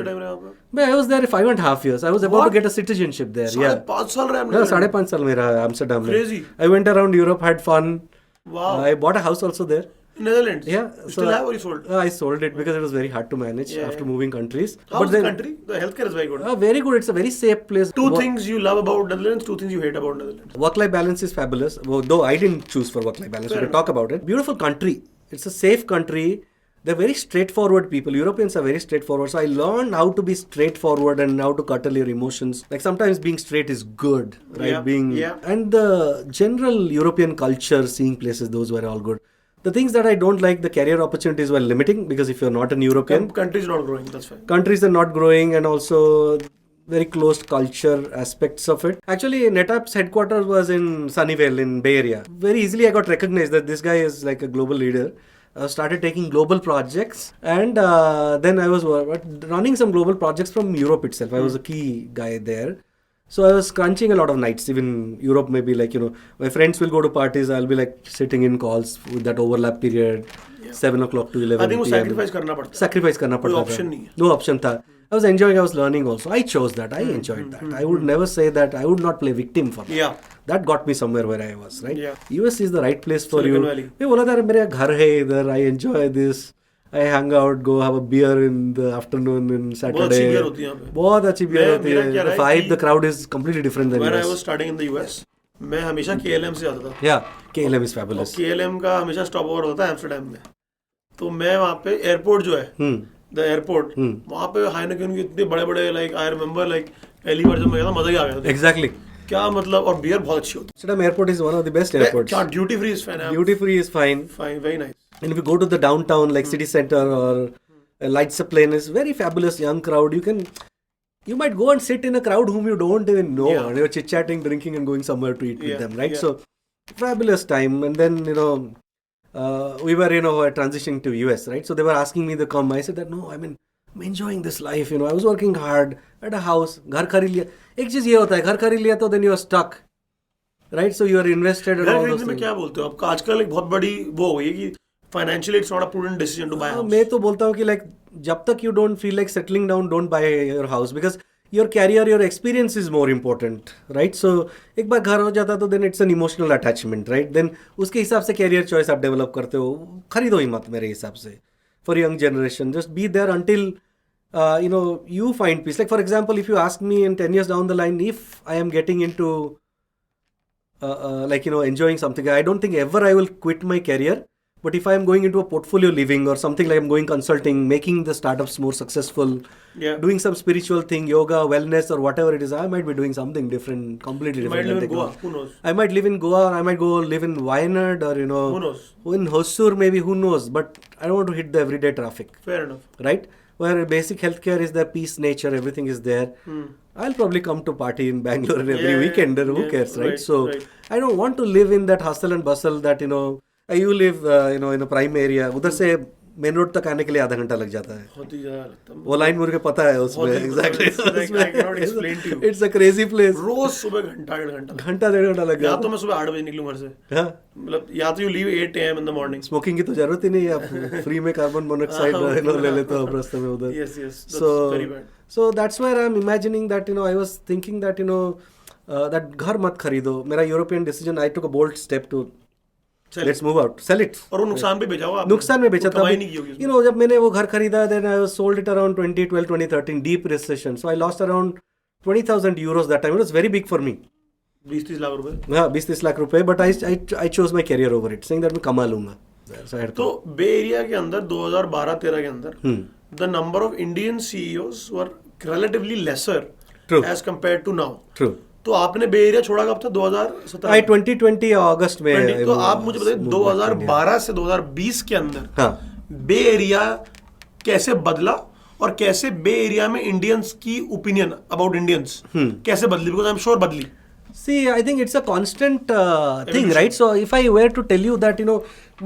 Speaker 2: But I was there 5.5 years. I was about to get a citizenship there.
Speaker 1: 5.5 साल रहा
Speaker 2: है. 5.5 साल में रहा Amsterdam.
Speaker 1: Crazy.
Speaker 2: I went around Europe, had fun.
Speaker 1: Wow.
Speaker 2: I bought a house also there.
Speaker 1: Netherlands?
Speaker 2: Yeah.
Speaker 1: Still have or you sold?
Speaker 2: I sold it because it was very hard to manage after moving countries.
Speaker 1: How's the country? The healthcare is very good.
Speaker 2: Very good. It's a very safe place.
Speaker 1: Two things you love about Netherlands, 2 things you hate about Netherlands.
Speaker 2: Work-life balance is fabulous. Though I didn't choose for work-life balance. We'll talk about it. Beautiful country. It's a safe country. They're very straightforward people. Europeans are very straightforward. So I learned how to be straightforward and how to curtail your emotions. Like sometimes being straight is good, right? And the general European culture, seeing places, those were all good. The things that I don't like, the career opportunities were limiting because if you're not an European...
Speaker 1: Countries not growing, that's fine.
Speaker 2: Countries are not growing and also very closed culture aspects of it. Actually, NetApp's headquarters was in Sunnyvale in Bay Area. Very easily I got recognized that this guy is like a global leader. I started taking global projects and then I was running some global projects from Europe itself. I was a key guy there. So I was crunching a lot of nights. Even Europe maybe like, my friends will go to parties. I'll be like sitting in calls with that overlap period, 7 o'clock to 11
Speaker 1: I think वो
Speaker 2: PM.
Speaker 1: sacrifice
Speaker 2: करना पड़ता था.
Speaker 1: option नहीं है.
Speaker 2: No option था. I was enjoying, I was learning also. I chose that. I enjoyed that. I would never say that. I would not play victim for that.
Speaker 1: Yeah.
Speaker 2: That got me somewhere where I was, right?
Speaker 1: Yeah.
Speaker 2: US is the right place for
Speaker 1: Silicon
Speaker 2: you.
Speaker 1: Valley.
Speaker 2: मैं बोला था मेरे घर है इधर. I enjoy this. I hang out, go have a beer in the afternoon in Saturday.
Speaker 1: बहुत अच्छी beer होती है यहाँ पे.
Speaker 2: बहुत अच्छी beer होती है. The vibe, the crowd is completely different than
Speaker 1: When
Speaker 2: US.
Speaker 1: I was studying in the US, मैं हमेशा KLM से जाता था.
Speaker 2: Yeah, KLM is fabulous.
Speaker 1: KLM का हमेशा स्टॉप ओवर होता है एम्स्टरडेम में. तो मैं वहाँ पे एयरपोर्ट जो है, द एयरपोर्ट, वहाँ पे हाइनेकेन के इतने बड़े-बड़े लाइक आई रिमेम्बर लाइक पहली बार जब मैं गया था मजा ही आ गया था.
Speaker 2: Exactly.
Speaker 1: क्या मतलब और बियर बहुत अच्छी होती है.
Speaker 2: Amsterdam airport is one of the best airports.
Speaker 1: क्या duty free is fine.
Speaker 2: Duty free is fine.
Speaker 1: Fine, very nice.
Speaker 2: And if you go to the downtown like city center or lights up plane is very fabulous young crowd. You might go and sit in a crowd whom you don't even know.
Speaker 1: Yeah.
Speaker 2: And you're chit chatting, drinking, and going somewhere to eat with them, right?
Speaker 1: Yeah.
Speaker 2: So fabulous time. And then we were transitioning to US, right? So they were asking me to come. I said that no, I'm enjoying this life. I was working hard at a house. घर खरीद लिया. एक चीज ये होता है घर खरीद लिया तो then you are stuck, right? So you are invested in all those things.
Speaker 1: में क्या बोलते हो आपका आजकल एक बहुत बड़ी वो हो गई कि financially it's not a prudent decision to buy a house.
Speaker 2: मैं तो बोलता हूँ कि like जब तक you don't feel like settling down, don't buy your house because your career, your experience is more important, right? So एक बार घर हो जाता तो then it's an emotional attachment, right? Then उसके हिसाब से career choice आप develop करते हो. खरीदो ही मत मेरे हिसाब से. For young generation, just be there until you find peace. Like for example, if you ask me in 10 years down the line, if I am getting into enjoying something, I don't think ever I will quit my career But if I'm going into a portfolio living or something like I'm going consulting, making the startups more successful, doing some spiritual thing, yoga, wellness, or whatever it is, I might be doing something different, completely different.
Speaker 1: You might live in Goa. Who knows?
Speaker 2: I might live in Goa, or I might go live in Wayanad, or
Speaker 1: who knows?
Speaker 2: In Hosur, maybe, who knows? But I don't want to hit the everyday traffic.
Speaker 1: Fair enough.
Speaker 2: Right? Where basic healthcare is there, peace, nature, everything is there. I'll probably come to party in Bangalore every weekend, and who cares, right? So I don't want to live in that hustle and bustle that, you live, in a prime area. उधर से main road तक आने के लिए आधा घंटा लग जाता है.
Speaker 1: बहुत ही ज़्यादा लगता है.
Speaker 2: वो लाइन मुझे पता है उसमें. Exactly.
Speaker 1: I cannot explain to you.
Speaker 2: It's a crazy place.
Speaker 1: रोज सुबह घंटा डेढ़ घंटा लग जाता है. या तो मैं सुबह 8 बजे निकलूँ घर से. हाँ. मतलब या तो you leave 8 AM in the morning.
Speaker 2: Smoking की तो जरूरत ही नहीं है. आप फ्री में कार्बन मोनोऑक्साइड ले लेते हो रास्ते में उधर.
Speaker 1: Yes. That's very bad.
Speaker 2: So that's where I'm imagining that, I was thinking that, that घर मत खरीदो. मेरा European decision, I took a bold step to let's move out, sell it.
Speaker 1: और वो नुकसान भी बेचा हुआ.
Speaker 2: नुकसान में बेचा था. जब मैंने वो घर खरीदा, then I sold it around 2012, 2013, deep recession. So I lost around 20,000 euros that time. It was very big for me.
Speaker 1: 20-30 lakh रुपए.
Speaker 2: हाँ, 20-30 लाख रुपए. But I chose my career over it, saying that मैं कमा लूँगा.
Speaker 1: तो बे एरिया के अंदर 2012-13 के अंदर the number of Indian CEOs were relatively lesser as compared to now.
Speaker 2: True.
Speaker 1: तो आपने बे एरिया छोड़ा कब था? 2017.
Speaker 2: 2020 अगस्त में.
Speaker 1: तो आप मुझे बताइए 2012 से 2020 के अंदर बे एरिया कैसे बदला और कैसे बे एरिया में इंडियंस की ओपिनियन अबाउट इंडियंस कैसे बदली? बिकॉज आई एम श्योर बदली.
Speaker 2: See, I think it's a constant thing, right? So if I were to tell you that,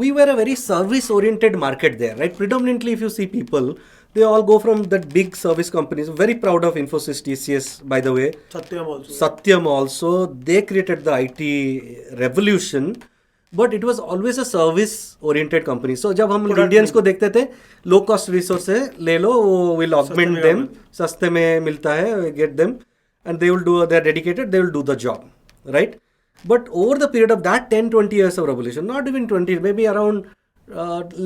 Speaker 2: we were a very service-oriented market there, right? Predominantly, if you see people, they all go from that big service companies. Very proud of Infosys, TCS, by the way. Satyam also. They created the IT revolution. But it was always a service-oriented company. So जब हम Indians को देखते थे, low-cost resources ले लो, will augment them, सस्ते में मिलता है, get them. And they will they're dedicated, they will do the job, right? But over the period of that 10-20 years of revolution, not even 20, maybe around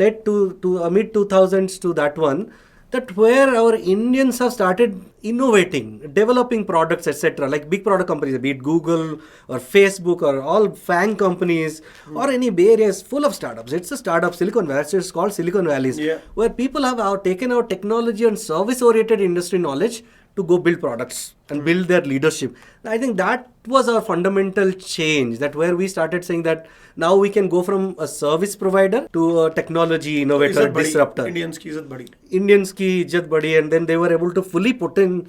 Speaker 2: late to mid 2000s to that one, that where our Indians have started innovating, developing products, etc. Like big product companies, be it Google or Facebook or all FANG companies or any Bay Area is full of startups. It's a startup, Silicon Valley. It's called Silicon Valleys, where people have taken our technology and service-oriented industry knowledge to go build products and build their leadership. I think that was our fundamental change, that where we started saying that now we can go from a service provider to a technology innovator, disruptor.
Speaker 1: Indians ki izzat badi.
Speaker 2: Indians ki izzat badi, and then they were able to fully put in.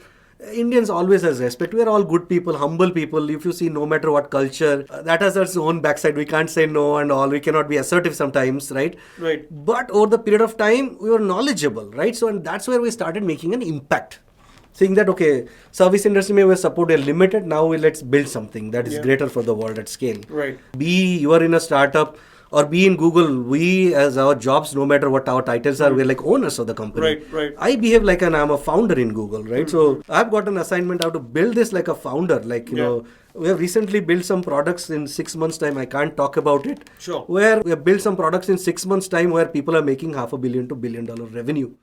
Speaker 2: Indians always has respect. We are all good people, humble people. If you see, no matter what culture, that has its own backside. We can't say no and all. We cannot be assertive sometimes, right?
Speaker 1: Right.
Speaker 2: But over the period of time, we were knowledgeable, right? So, and that's where we started making an impact. Saying that, okay, service industry may support a limited, now let's build something that is greater for the world at scale.
Speaker 1: Right.
Speaker 2: Be you are in a startup or be in Google, we as our jobs, no matter what our titles are, we're like owners of the company.
Speaker 1: Right.
Speaker 2: I behave like I'm a founder in Google, right? So I've got an assignment how to build this like a founder. Like, you know, we have recently built some products in 6 months' time. I can't talk about it.
Speaker 1: Sure.
Speaker 2: Where we have built some products in 6 months' time where people are making $500 million to $1 billion revenue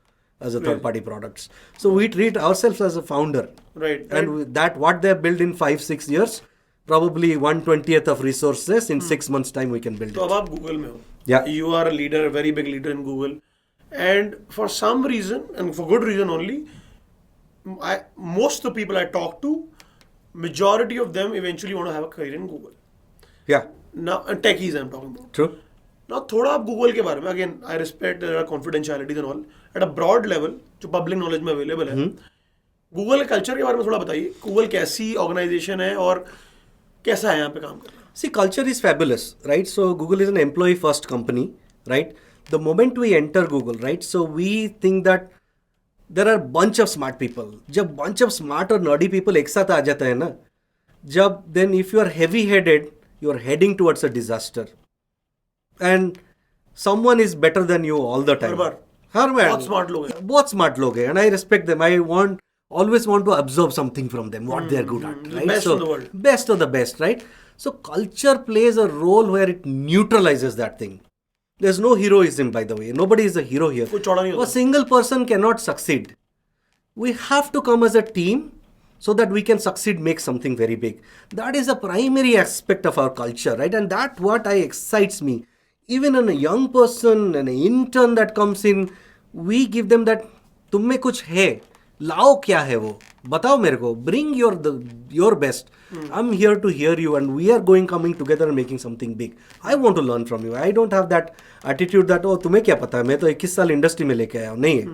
Speaker 2: as a third-party products. So we treat ourselves as a founder.
Speaker 1: Right.
Speaker 2: And with that, what they have built in 5-6 years, probably 1/20th of resources in 6 months' time we can build
Speaker 1: So
Speaker 2: it.
Speaker 1: अब आप Google में हो.
Speaker 2: Yeah.
Speaker 1: You are a leader, a very big leader in Google. And for some reason, and for good reason only, most of the people I talk to, majority of them eventually want to have a career in Google.
Speaker 2: Yeah.
Speaker 1: Now, and techies I'm talking about.
Speaker 2: True.
Speaker 1: Now, थोड़ा आप Google के बारे में, again, I respect there are confidentialities and all. At a broad level, जो public knowledge में available है, Google के culture के बारे में थोड़ा बताइए. Google कैसी organization है और कैसा है यहाँ पे काम करना?
Speaker 2: See, culture is fabulous, right? So Google is an employee-first company, right? The moment we enter Google, right? So we think that there are bunch of smart people. जब bunch of smart और nerdy people एक साथ आ जाता है ना, जब then if you are heavy-headed, you are heading towards a disaster. And someone is better than you all the time. हर बार
Speaker 1: बहुत smart लोग हैं.
Speaker 2: बहुत smart लोग हैं, and I respect them. I always want to absorb something from them, what they are good at, right?
Speaker 1: Best in the world.
Speaker 2: Best of the best, right? So culture plays a role where it neutralizes that thing. There's no heroism, by the way. Nobody is a hero here.
Speaker 1: कोई चौड़ा नहीं होता.
Speaker 2: A single person cannot succeed. We have to come as a team so that we can succeed, make something very big. That is a primary aspect of our culture, right? And that what excites me. even a young person, an intern that comes in, we give them that, तुम में कुछ है, लाओ क्या है वो, बताओ मेरे को, bring your best. I'm here to hear you and we are coming together and making something big. I want to learn from you. I don't have that attitude that, oh, तुम्हें क्या पता है, मैं तो 21 साल इंडस्ट्री में लेके आया हूँ, नहीं है.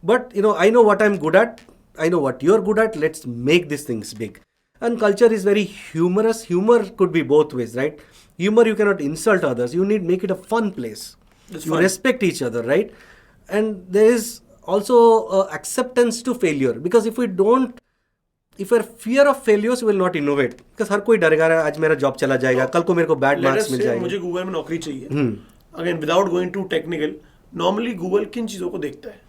Speaker 2: But I know what I'm good at, I know what you're good at, let's make these things big. And culture is very humorous. Humor could be both ways, right? Humor, you cannot insult others. You make it a fun place. You respect each other, right? And there is also acceptance to failure. Because if we're fear of failures, we will not innovate. Because हर कोई डरेगा, आज मेरा job चला जाएगा, कल को मेरे को bad marks मिल जाएंगे.
Speaker 1: मुझे गूगल में नौकरी चाहिए. Again, without going too technical, normally Google किन चीजों को देखता है?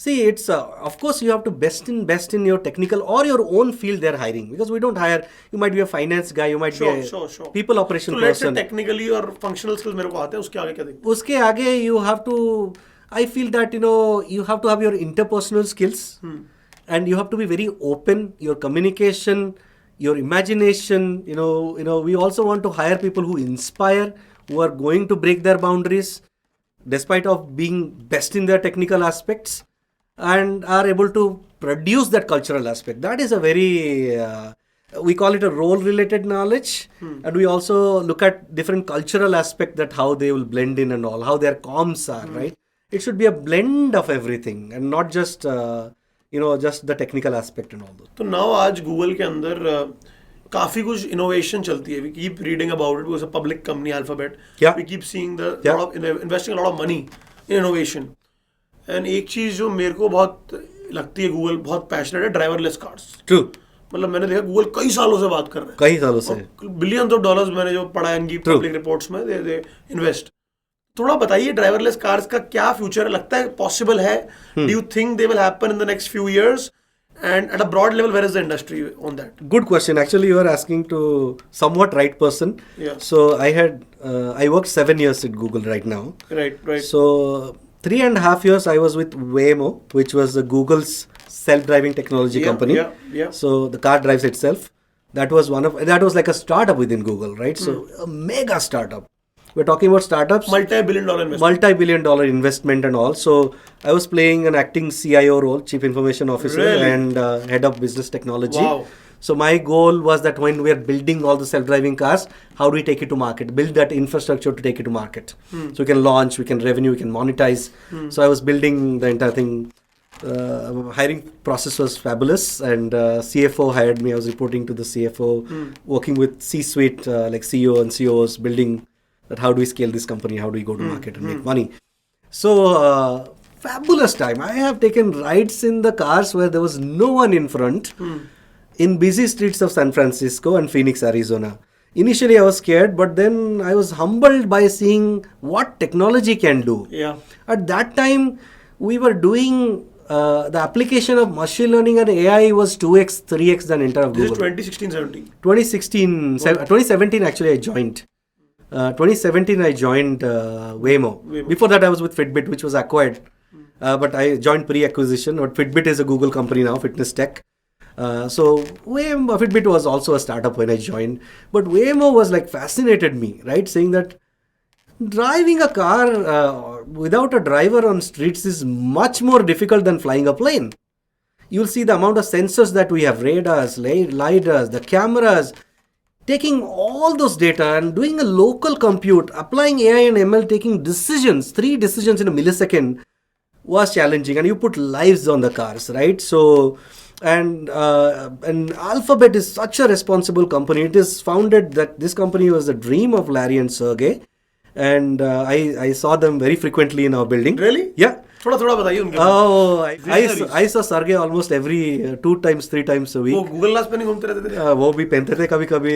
Speaker 2: See, it's of course you have to best in your technical or your own field they're hiring, because we don't hire. You might be a finance guy, you might be a people operation person. So let's say
Speaker 1: technically or functional skills मेरे को आते हैं, उसके आगे क्या देखते हैं?
Speaker 2: उसके आगे you have to, I feel that you have to have your interpersonal skills, and you have to be very open. Your communication, your imagination. We also want to hire people who inspire, who are going to break their boundaries, despite of being best in their technical aspects, and are able to produce that cultural aspect. That is a very, we call it a role-related knowledge. And we also look at different cultural aspect, that how they will blend in and all, how their comms are, right? It should be a blend of everything and not just, just the technical aspect and all that.
Speaker 1: So now आज Google के अंदर काफी कुछ innovation चलती है. We keep reading about it because a public company, Alphabet.
Speaker 2: Yeah.
Speaker 1: We keep seeing investing a lot of money in innovation. And एक चीज जो मेरे को बहुत लगती है, गूगल बहुत पैशनेट है, ड्राइवरलेस कार्स.
Speaker 2: ट्रू.
Speaker 1: मतलब मैंने देखा गूगल कई सालों से बात कर रहे हैं.
Speaker 2: कई सालों से.
Speaker 1: बिलियंस ऑफ डॉलर्स मैंने जो पढ़ा है इनकी पब्लिक रिपोर्ट्स में, दे इन्वेस्ट. थोड़ा बताइए ड्राइवरलेस कार्स का क्या फ्यूचर है, लगता है पॉसिबल है? Do you think they will happen in the next few years? And at a broad level, where is the industry on that?
Speaker 2: Good question. Actually, you are asking to somewhat right person.
Speaker 1: Yeah.
Speaker 2: So I worked 7 years at Google right now.
Speaker 1: Right.
Speaker 2: So 3.5 years I was with Waymo, which was Google's self-driving technology company.
Speaker 1: Yeah.
Speaker 2: So the car drives itself. That was like a startup within Google, right? So a mega startup. We're talking about startups. Multi-billion dollar investment and all. So I was playing an acting CIO role, Chief Information Officer, and Head of Business Technology.
Speaker 1: Wow.
Speaker 2: So my goal was that when we are building all the self-driving cars, how do we take it to market? Build that infrastructure to take it to market. So we can launch, we can revenue, we can monetize. So I was building the entire thing. Hiring process was fabulous, and CFO hired me. I was reporting to the CFO, working with C-suite, like CEO and CEOs, building that how do we scale this company, how do we go to market and make money. So fabulous time. I have taken rides in the cars where there was no one in front, in busy streets of San Francisco and Phoenix, Arizona. Initially I was scared, but then I was humbled by seeing what technology can do.
Speaker 1: Yeah.
Speaker 2: At that time, we were doing the application of machine learning and AI was 2x, 3x than entire of Google.
Speaker 1: This is 2016-17?
Speaker 2: 2017 actually I joined. 2017 I joined Waymo. Before that I was with Fitbit, which was acquired. But I joined pre-acquisition. But Fitbit is a Google company now, fitness tech. So Fitbit was also a startup when I joined. But Waymo was like fascinated me, right? Saying that driving a car without a driver on streets is much more difficult than flying a plane. You'll see the amount of sensors that we have, radars, lidars, the cameras, taking all those data and doing a local compute, applying AI and ML, taking decisions, 3 decisions in a millisecond was challenging, and you put lives on the cars, right? So, and Alphabet is such a responsible company. It is founded that this company was a dream of Larry and Sergey, and I saw them very frequently in our building.
Speaker 1: Really?
Speaker 2: Yeah.
Speaker 1: थोड़ा बताइए उनके.
Speaker 2: Oh, I saw Sergey almost every 2 times, 3 times a week.
Speaker 1: वो Google Glass पे नहीं घूमते रहते थे?
Speaker 2: वो भी पहनते थे कभी-कभी,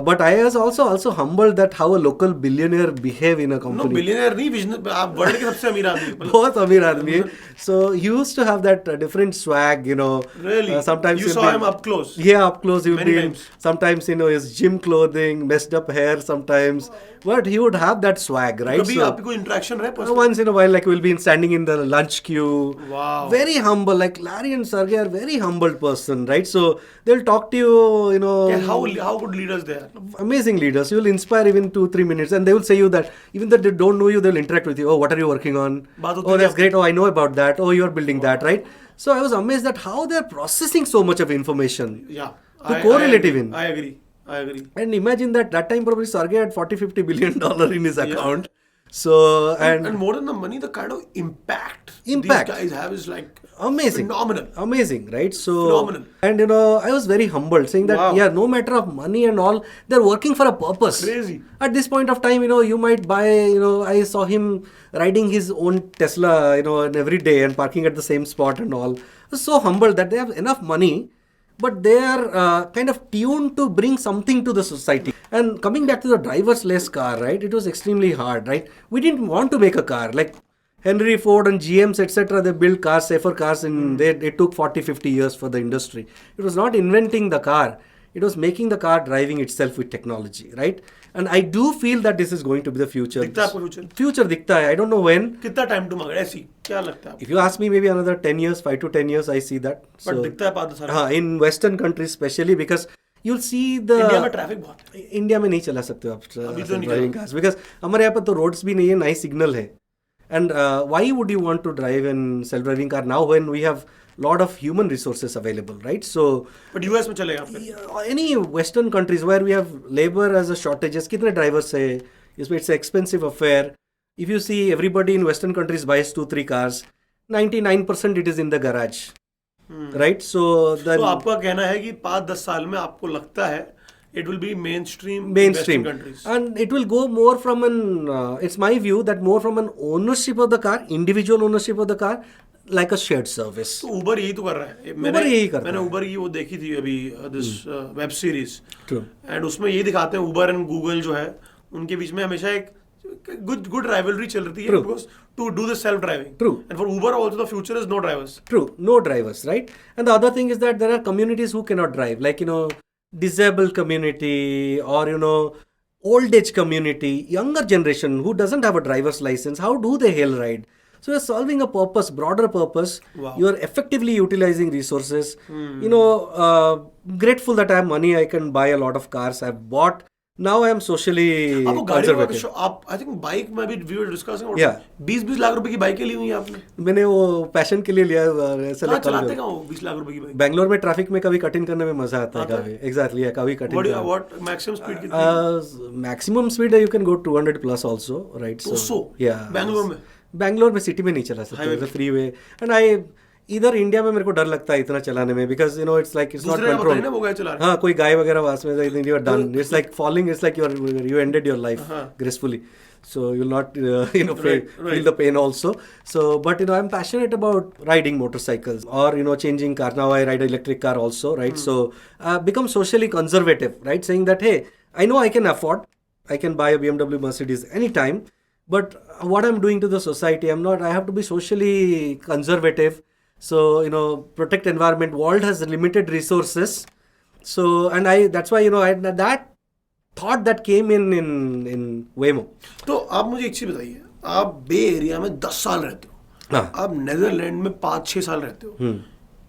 Speaker 2: But I was also humbled that how a local billionaire behave in a company.
Speaker 1: No, billionaire नहीं, आप वर्ल्ड के सबसे अमीर आदमी.
Speaker 2: बहुत अमीर आदमी है. So he used to have that different swag,
Speaker 1: Really?
Speaker 2: Sometimes
Speaker 1: you saw him up close?
Speaker 2: Yeah, up close. He would
Speaker 1: Many
Speaker 2: be
Speaker 1: times.
Speaker 2: Sometimes his gym clothing, messed up hair sometimes. But he would have that swag, right?
Speaker 1: कभी आपकी कोई interaction रहे?
Speaker 2: Once in a while, like we'll be in standing in the lunch queue.
Speaker 1: Wow.
Speaker 2: Very humble. Like Larry and Sergey are very humble person, right? So they'll talk to you,
Speaker 1: Yeah, how good leaders they are.
Speaker 2: Amazing leaders. You will inspire even 2-3 minutes, and they will say you that even though they don't know you, they'll interact with you. Oh, what are you working on? Oh, that's great. Oh, I know about that. Oh, you're building that, right? So I was amazed at how they're processing so much of information.
Speaker 1: Yeah.
Speaker 2: To correlate even.
Speaker 1: I agree.
Speaker 2: And imagine that time probably Sergey had $40-50 billion in his account. So
Speaker 1: and more than the money, the kind of impact these guys have is like
Speaker 2: amazing,
Speaker 1: phenomenal,
Speaker 2: amazing, right? So
Speaker 1: phenomenal.
Speaker 2: And I was very humbled, saying that no matter of money and all, they're working for a purpose.
Speaker 1: Crazy.
Speaker 2: At this point of time, you might buy. I saw him riding his own Tesla, and every day and parking at the same spot and all. I was so humbled that they have enough money, but they are kind of tuned to bring something to the society. And coming back to the driverless car, right? It was extremely hard, right? We didn't want to make a car. Like Henry Ford and GMs, etc., they built cars, safer cars, and it took 40-50 years for the industry. It was not inventing the car. It was making the car driving itself with technology, right? And I do feel that this is going to be the future.
Speaker 1: दिखता है आपको future?
Speaker 2: Future दिखता है. I don't know when.
Speaker 1: कितना time to मगर ऐसी क्या लगता है?
Speaker 2: If you ask me, maybe another 10 years, 5 to 10 years, I see that.
Speaker 1: But दिखता है 5 साल.
Speaker 2: In Western countries especially, because you'll see the
Speaker 1: India में ट्रैफिक बहुत है.
Speaker 2: इंडिया में नहीं चला सकते हो आप
Speaker 1: ड्राइविंग
Speaker 2: कार्स, बिकॉज हमारे यहाँ पर तो रोड्स भी नहीं है, ना ही सिग्नल है. And why would you want to drive in self-driving car now when we have lot of human resources available, right? So
Speaker 1: but US में चलेगा फिर.
Speaker 2: Any Western countries where we have labor as a shortages, कितने drivers है, इसमें it's an expensive affair. If you see everybody in Western countries buys 2-3 cars, 99% it is in the garage, right? So
Speaker 1: आपका कहना है कि 5-10 साल में आपको लगता है it will be mainstream
Speaker 2: Western
Speaker 1: countries,
Speaker 2: and it will go more from an it's my view that more from an ownership of the car, individual ownership of the car, like a shared service.
Speaker 1: तो उबर यही तो कर रहा है. मैंने उबर की वो देखी थी अभी दिस वेब सीरीज, एंड उसमें ये दिखाते हैं उबर एंड गूगल जो है उनके बीच में हमेशा एक good rivalry चल रही है, because to do the self driving.
Speaker 2: True.
Speaker 1: And for Uber also the future is no drivers.
Speaker 2: True, no drivers, right? And the other thing is that there are communities who cannot drive, like disabled community or old age community, younger generation who doesn't have a driver's license. How do they hail ride? So you're solving a purpose, broader purpose.
Speaker 1: Wow.
Speaker 2: You are effectively utilizing resources. Grateful that I have money. I can buy a lot of cars. I've bought. Now I am socially conservative.
Speaker 1: I think bike में भी we were discussing about.
Speaker 2: Yeah.
Speaker 1: 20-20 lakh रुपए की बाइकें ली हुई हैं आपने?
Speaker 2: मैंने वो पैशन के लिए लिया.
Speaker 1: कहाँ चलाते कहाँ हो 20 लाख रुपए की बाइक?
Speaker 2: बैंगलोर में ट्रैफिक में कभी कटिंग करने में मजा आता है कभी. Exactly, कभी कटिंग.
Speaker 1: What maximum speed कितनी?
Speaker 2: Maximum speed you can go 200 plus also, right?
Speaker 1: So yeah.
Speaker 2: Bangalore में सिटी में नहीं चला सकते, फ्री वे. एंड इधर इंडिया में मेरे को डर लगता है इतना चलाने में, because it's like it's not control. हाँ, कोई गाय वगैरह पास में you are done. It's like falling. It's like you ended your life gracefully. So you'll not feel the pain also. So but I'm passionate about riding motorcycles or changing car. Now I ride an electric car also, right? So become socially conservative, right? Saying that hey, I know I can afford, I can buy a BMW, Mercedes anytime, but what I'm doing to the society, I have to be socially conservative. So protect environment. World has limited resources. So and that's why that thought that came in Waymo.
Speaker 1: तो आप मुझे एक चीज बताइए, आप बे area में 10 साल रहते हो, आप नेदरलैंड में 5-6 साल रहते हो,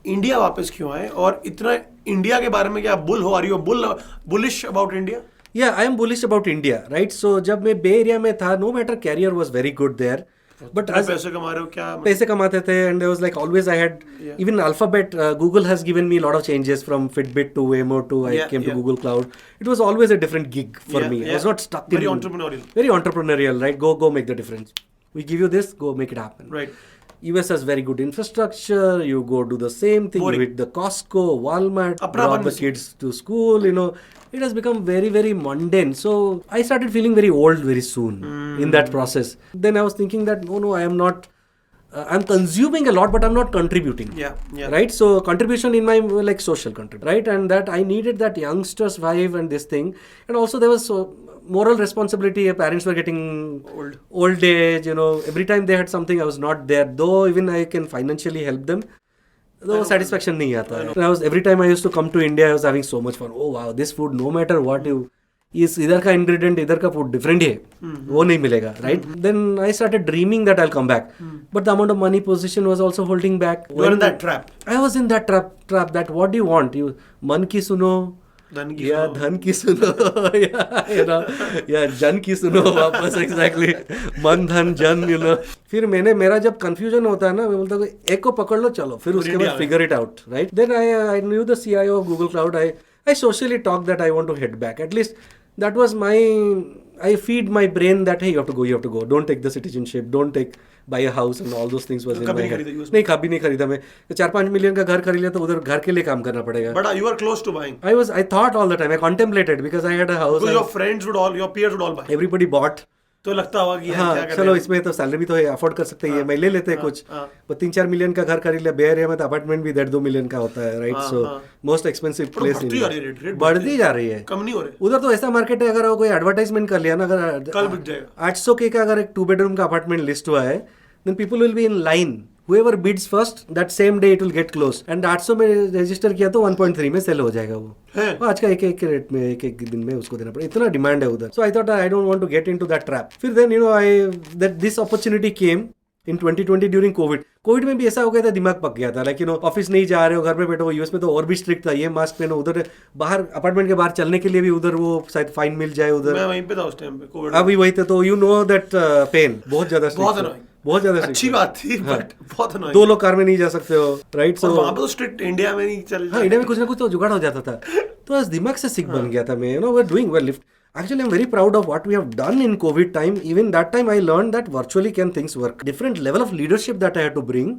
Speaker 1: इंडिया वापस क्यों आए? और इतना इंडिया के बारे में क्या बुल हो? Are you bullish about India?
Speaker 2: Yeah, I am bullish about India, right? So जब मैं बे एरिया में था, no matter career was very good there. But
Speaker 1: पैसे कमा रहे हो क्या?
Speaker 2: पैसे कमाते थे, and there was like always I had even Alphabet, Google has given me a lot of changes from Fitbit to Waymo to I came to Google Cloud. It was always a different gig for me. I was not stuck
Speaker 1: very entrepreneurial.
Speaker 2: Very entrepreneurial, right? Go make the difference. We give you this, go make it happen.
Speaker 1: Right.
Speaker 2: US has very good infrastructure. You go do the same thing.
Speaker 1: Boring.
Speaker 2: You hit the Costco, Walmart, drop the kids to school. It has become very, very mundane. So I started feeling very old very soon in that process. Then I was thinking that no, I am not. I'm consuming a lot, but I'm not contributing.
Speaker 1: Yeah.
Speaker 2: Right. So contribution in my like social contribution, right? And that I needed that youngsters vibe and this thing, and also there was moral responsibility. Parents were getting old age. Every time they had something, I was not there. Though even I can financially help them. though satisfaction नहीं आता है. Every time I used to come to India, I was having so much fun. Oh wow, this food, no matter what you इस इधर का ingredient इधर का food different ही है, वो नहीं मिलेगा, right? Then I started dreaming that I will come back, but the amount of money position was also holding back.
Speaker 1: You were in that trap.
Speaker 2: I was in that trap that what do you want? You मन की सुनो या धन की सुनो या जन की सुनो वापस. एग्जैक्टली मन धन जन, यू नो. फिर मेरा जब कंफ्यूजन होता है ना, मैं बोलता हूँ एक को पकड़ लो, चलो फिर उसके बाद figure it out, right? Then I knew the CIO of Google Cloud. I socially talked that I want to head back. At least that was I feed my brain that hey, you have to go. Don't take the citizenship. Don't buy a house and all those things was in my head. नहीं, कभी नहीं खरीदा मैं. 4-5 million का घर खरीद लिया तो उधर घर के लिए काम करना पड़ेगा.
Speaker 1: But you were close to buying.
Speaker 2: I thought all the time. I contemplated because I had a house.
Speaker 1: So your friends your peers would all buy.
Speaker 2: Everybody bought.
Speaker 1: तो लगता होगा कि
Speaker 2: हाँ,
Speaker 1: क्या
Speaker 2: चलो इसमें तो सैलरी तो है, अफोर्ड कर सकते हैं, मैं ले लेते हैं कुछ. 3-4 मिलियन का घर खरीद लिया. बे एरिया में तो अपार्टमेंट भी 1.5-2 मिलियन का होता है, right? So most expensive place. बढ़ती जा रही है,
Speaker 1: कम नहीं हो रही.
Speaker 2: उधर तो ऐसा मार्केट है, अगर कोई एडवर्टाइजमेंट कर लिया ना, अगर
Speaker 1: कल बिक जाएगा.
Speaker 2: 800K का अगर एक 2 बेडरूम का अपार्टमेंट लिस्ट हुआ है, then people will be in line. Whoever bids first, that same day it will get closed. And 800 में रजिस्टर किया तो 1.3 में सेल हो जाएगा वो. आज का एक रेट में एक दिन में उसको देना पड़ेगा, इतना डिमांड है उधर. So I thought I don't want to get into that trap. फिर then this opportunity came in 2020 during COVID. Covid में भी ऐसा हो गया था, दिमाग पक गया था. लाइक ऑफिस नहीं जा रहे हो, घर में बैठो. यूएस में तो और भी स्ट्रिक्ट था, ये मास्क पहनो. उधर बाहर अपार्टमेंट के बाहर चलने के लिए भी उधर वो शायद फाइन मिल जाए उधर.
Speaker 1: मैं वहीं पे था उस टाइम पे, कोविड
Speaker 2: अभी वही थे. तो यू नो दैट पेन बहुत ज्यादा
Speaker 1: अच्छी बात थी, बट बहुत annoying.
Speaker 2: 2 लोग कार में नहीं जा सकते हो, राइट? सो
Speaker 1: वहां पे तो स्ट्रिक्ट, इंडिया में नहीं चल.
Speaker 2: हाँ, इंडिया में कुछ ना कुछ तो जुगाड़ हो जाता था. तो बस दिमाग से सिक बन गया था मैं. We are doing well. Actually, I'm very proud of what we have done in COVID time. Even that time, I learned that virtually can things work. Different level of leadership that I had to bring,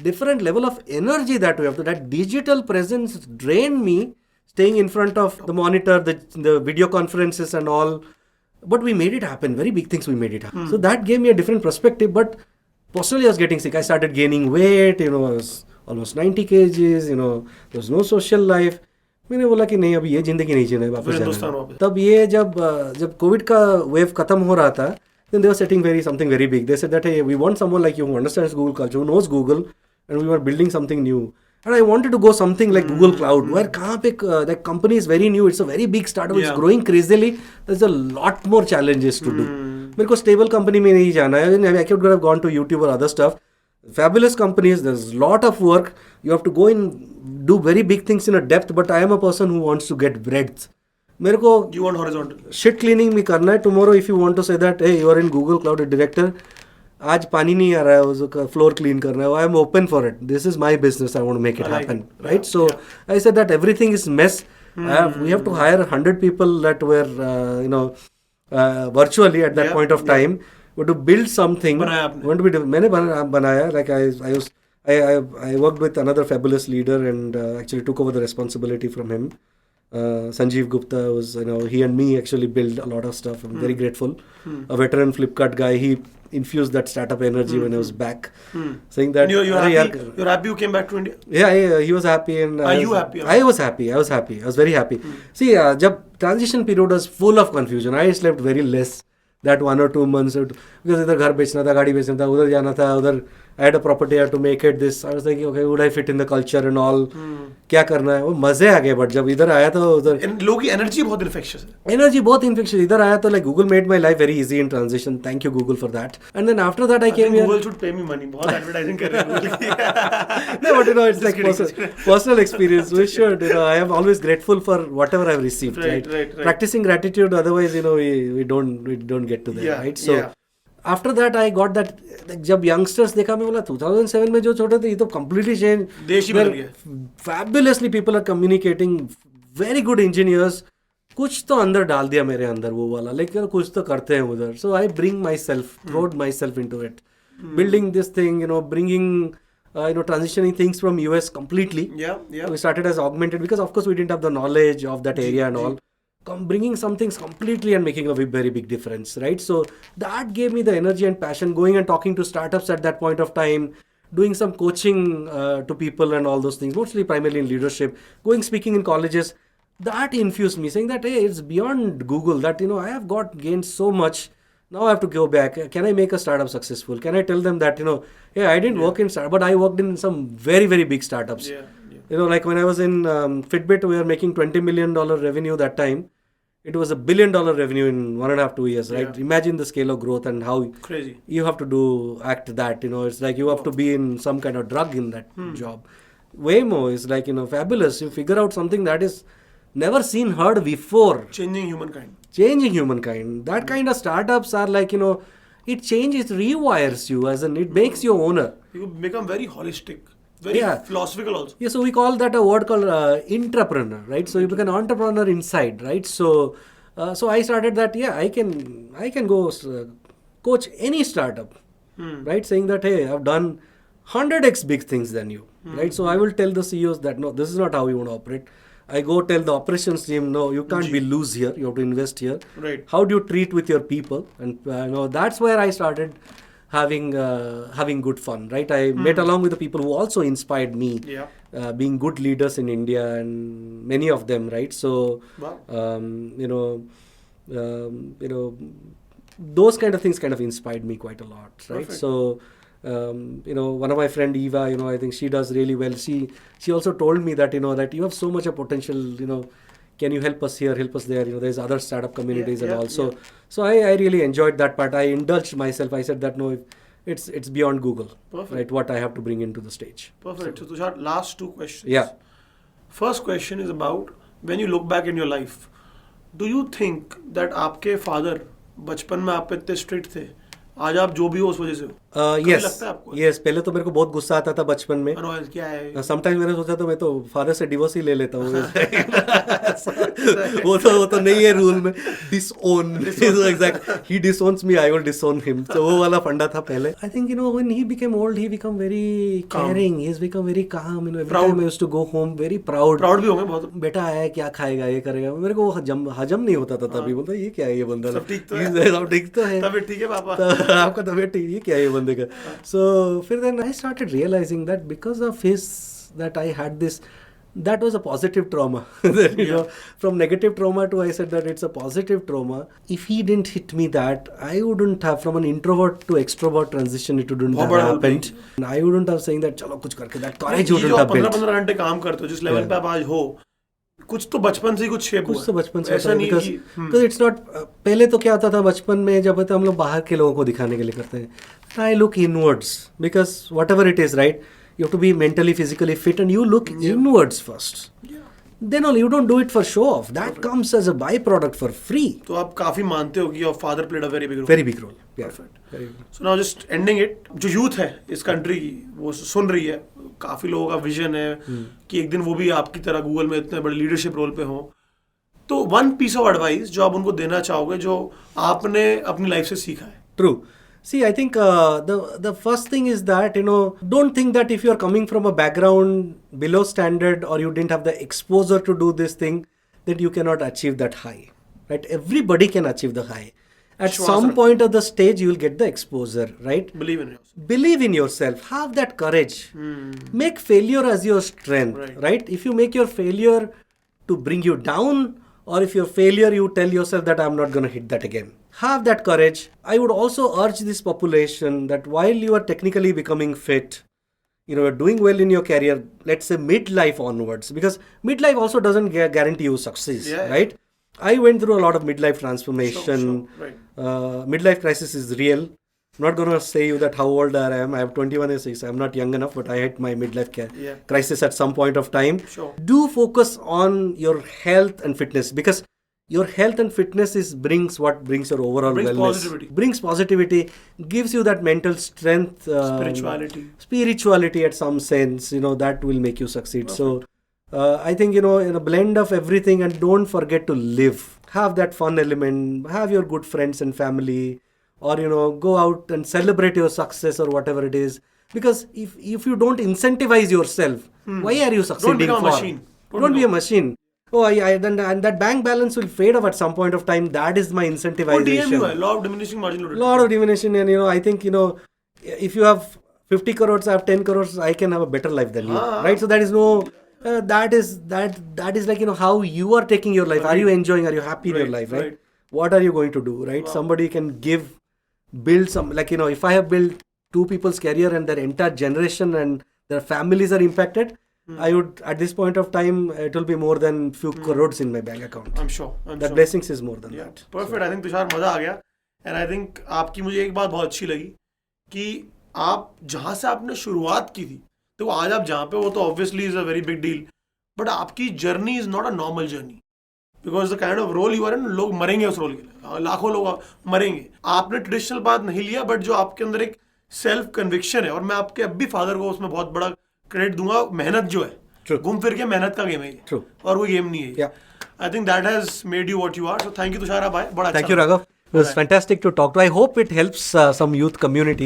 Speaker 2: different level of energy that we have to. That digital presence drained me, staying in front of the monitor, the video conferences and all. But we made it happen. Very big things we made it happen. So that gave me a different perspective. But personally, I was getting sick. I started gaining weight. I was almost 90 kgs. There was no social life. मैंने बोला कि नहीं, अभी ये जिंदगी नहीं जीना है, वापस जाना. तब ये जब कोविड का वेव खत्म हो रहा था, then they were setting something very big. They said that hey, we want someone like you who understands Google culture, who knows Google, and we were building something new. And I wanted to go something like Google Cloud, where कहाँ पे that company is very new. It's a very big startup. It's growing crazily. There's a lot more challenges to do. मेरे को stable company में नहीं जाना है. I could have gone to YouTube or other stuff. Fabulous companies, there's a lot of work. You have to go in, do very big things in a depth, but I am a person who wants to get breadth. मेरे को
Speaker 1: you want horizontal
Speaker 2: shit cleaning भी करना है. Tomorrow if you want to say that hey, you are in Google Cloud director, आज पानी नहीं आ रहा है, उसका फ्लोर क्लीन करना है, I am open for it. This is my business. I want to make it happen, right? So I said that everything is mess. We have to hire 100 people that were virtually at that point of time. To build something. मैंने बनाया. Like I worked with another fabulous leader and actually took over the responsibility from him. Sanjeev Gupta was, he and me actually built a lot of stuff. I'm very grateful. A veteran Flipkart guy. He infused that startup energy when I was back, saying that
Speaker 1: you're happy you came back to India.
Speaker 2: Yeah, he was happy and
Speaker 1: are you happy?
Speaker 2: I was happy. I was very happy. See, जब transition period was full of confusion. I slept very less. That 1 or 2 months, because इधर घर बेचना था, गाड़ी बेचना था, उधर जाना था, उधर I had a property, I had to make it this. I was thinking, okay, would I fit in the culture and all? क्या करना है? वो मजे आ गए. बट जब इधर आया तो उधर
Speaker 1: लोगों की एनर्जी बहुत इन्फेक्शियस है.
Speaker 2: एनर्जी बहुत इन्फेक्शियस. इधर आया तो like Google made my life very easy in transition. Thank you Google for that. And then after that I came here.
Speaker 1: Google should pay me money. बहुत advertising कर रहे हैं.
Speaker 2: No, but it's like personal experience. We should. I am always grateful for whatever I've received. Right. Practicing gratitude. Otherwise, we don't get to there. Right. So. After that I got that. जब youngsters देखा, मैं बोला 2007 में जो छोटे थे, ये तो completely changed.
Speaker 1: देश ही बदल गया.
Speaker 2: Fabulously people are communicating. Very good engineers. कुछ तो अंदर डाल दिया मेरे अंदर वो वाला, लेकिन कुछ तो करते हैं उधर. So I bring myself, throwed myself into it, building this thing, bringing, transitioning things from US completely. Yeah. We started as augmented because of course we didn't have the knowledge of that area and all. Bringing some things completely and making a very big difference, right? So that gave me the energy and passion, going and talking to startups at that point of time, doing some coaching to people and all those things, mostly primarily in leadership, going speaking in colleges. That infused me, saying that, hey, it's beyond Google, that, I have gained so much. Now I have to go back. Can I make a startup successful? Can I tell them that, hey, I didn't work in startup, but I worked in some very, very big startups. Like when I was in Fitbit, we were making $20 million revenue that time. It was $1 billion revenue in 1.5, 2 years, right?
Speaker 1: Yeah.
Speaker 2: Imagine the scale of growth and how
Speaker 1: Crazy.
Speaker 2: you have to act that, it's like you have to be in some kind of drug in that job. Waymo is like, fabulous. You figure out something that is never seen, heard before.
Speaker 1: Changing humankind.
Speaker 2: Changing humankind. That kind of startups are like, it changes, rewires you it makes you owner.
Speaker 1: You become very holistic, very philosophical also.
Speaker 2: Yeah, so we call that a word called entrepreneur, right? So you become an entrepreneur inside, right? So I started that, I can go coach any startup, right? Saying that, hey, I've done 100x big things than you, right? So I will tell the CEOs that, no, this is not how you want to operate. I go tell the operations team, no, you can't be loose here. You have to invest here.
Speaker 1: Right.
Speaker 2: How do you treat with your people? And that's where I started having good fun, right? I met along with the people who also inspired me, being good leaders in India, and many of them, right? So, those kind of things kind of inspired me quite a lot, right?
Speaker 1: Perfect.
Speaker 2: So, one of my friend Eva, I think she does really well. She also told me that, that you have so much of potential, can you help us here, help us there? There's other startup communities and also. So I really enjoyed that part. I indulged myself. I said that, no, it's beyond Google, right? What I have to bring into the stage.
Speaker 1: Perfect. So Tushar, last 2 questions.
Speaker 2: Yeah.
Speaker 1: First question is about, when you look back in your life, do you think that आपके father बचपन में आप पे इतने strict थे, आज आप जो भी हो उस वजह से हो?
Speaker 2: यस पहले तो मेरे को बहुत गुस्सा आता था बचपन में.
Speaker 1: क्या है?
Speaker 2: समटाइम्स मैंने सोचा तो मैं तो फादर से डिवोर्स ही ले लेता हूँ. वो तो नहीं है रूल में. Disown exact. He disowns me, I will disown him. तो वो वाला फंडा था पहले. I think when he became old he become very caring. He has become very calm. Every time I used to go home very proud
Speaker 1: भी होंगे बहुत.
Speaker 2: बेटा आया क्या खाएगा, ये करेगा. मेरे को हजम नहीं होता था तभी. बोलता ये क्या है, ये बंदा सब ठीक तो है. तबीयत ठीक है पापा. आपका तबीयत ठीक, ये क्या है ये बंदे का. So then I started realizing that because of that I had this, that was a positive trauma. From negative trauma to, I said that it's a positive trauma. If he didn't hit me that, I wouldn't have, from an introvert to extrovert transition, it wouldn't have happened. I wouldn't have saying that चलो कुछ करके, that courage wouldn't have built.
Speaker 1: 15 घंटे काम करते हो जिस level पे आप आज हो, कुछ तो बचपन से ही कुछ शेप हुआ.
Speaker 2: कुछ तो बचपन से ऐसा नहीं कि because it's not. पहले तो क्या होता था बचपन में, जब हम लोग बाहर के लोगों को दिखाने के लिए करते हैं. I look inwards because whatever it is, right? You have to be mentally, physically fit, and you look inwards first. Then only, you don't do it for show off. That comes as a byproduct for free.
Speaker 1: तो आप काफी मानते हो कि your father played a very big role.
Speaker 2: Very big role. Yeah.
Speaker 1: Perfect. So now just ending it. जो youth है इस country की, वो सुन रही है. काफी लोगों का विजन है कि एक दिन वो भी आपकी तरह गूगल में इतने बड़े लीडरशिप रोल पे हो. तो one piece of advice जो आप उनको देना चाहोगे, जो आपने अपनी लाइफ से सीखा है.
Speaker 2: True. See, I think the first thing is that, don't think that if you are coming from a background below standard or you didn't have the exposure to do this thing, that you cannot achieve that high, right? Everybody can achieve the high. At some point of the stage, you will get the exposure, right?
Speaker 1: Believe in yourself.
Speaker 2: Believe in yourself. Have that courage. Make failure as your strength, right? If you make your failure to bring you down, or if your failure, you tell yourself that I'm not going to hit that again. Have that courage. I would also urge this population that while you are technically becoming fit, you're doing well in your career, let's say midlife onwards, because midlife also doesn't guarantee you success, right? I went through a lot of midlife transformation. Midlife crisis is real. I'm not going to say you that how old I am. I have 21 years. I'm not young enough, but I had my midlife crisis at some point of time. Do focus on your health and fitness, because your health and fitness brings your overall wellness. Brings positivity, gives you that mental strength. Spirituality at some sense, that will make you succeed. Perfect. So I think, in a blend of everything, and don't forget to live. Have that fun element, have your good friends and family, or, go out and celebrate your success or whatever it is. Because if you don't incentivize yourself, why are you succeeding?
Speaker 1: Don't become a machine.
Speaker 2: Don't be a machine. And that bank balance will fade off at some point of time. That is my incentivization.
Speaker 1: Law of diminishing marginal return.
Speaker 2: Law of diminishing, and I think, if you have 50 crores, I have 10 crores, I can have a better life than you, right? So that is no, that is like, how you are taking your life. Are you enjoying? Are you happy in your life, right? What are you going to do, right? Wow. Somebody can build some, like, if I have built 2 people's career and their entire generation and their families are impacted, I would, at this point of time, it will be more than few crores in my bank account.
Speaker 1: I'm sure.
Speaker 2: That blessings is more than that.
Speaker 1: Perfect. I think Tushar मजा आ गया. And I think आपकी मुझे एक बात बहुत अच्छी लगी कि आप जहाँ से आपने शुरुआत की थी, तो आज आप जहाँ पे, वो तो obviously is a very big deal. But आपकी journey is not a normal journey. Because the kind of role you are in, लोग मरेंगे उस रोल के लिए, लाखों लोग मरेंगे. आपने ट्रेडिशनल बात नहीं लिया, बट जो आपके अंदर एक सेल्फ कन्विक्शन है, और मैं आपके अब भी फादर को उसमें बहुत बड़ा क्रेडिट दूंगा. मेहनत जो है, घूम फिर के मेहनत का गेम है ये, और वो गेम नहीं है. I think that has made you what you are. So thank you Tushar. बड़ा
Speaker 2: Thank you, Raghav. It was fantastic to talk to. I hope it helps some youth community.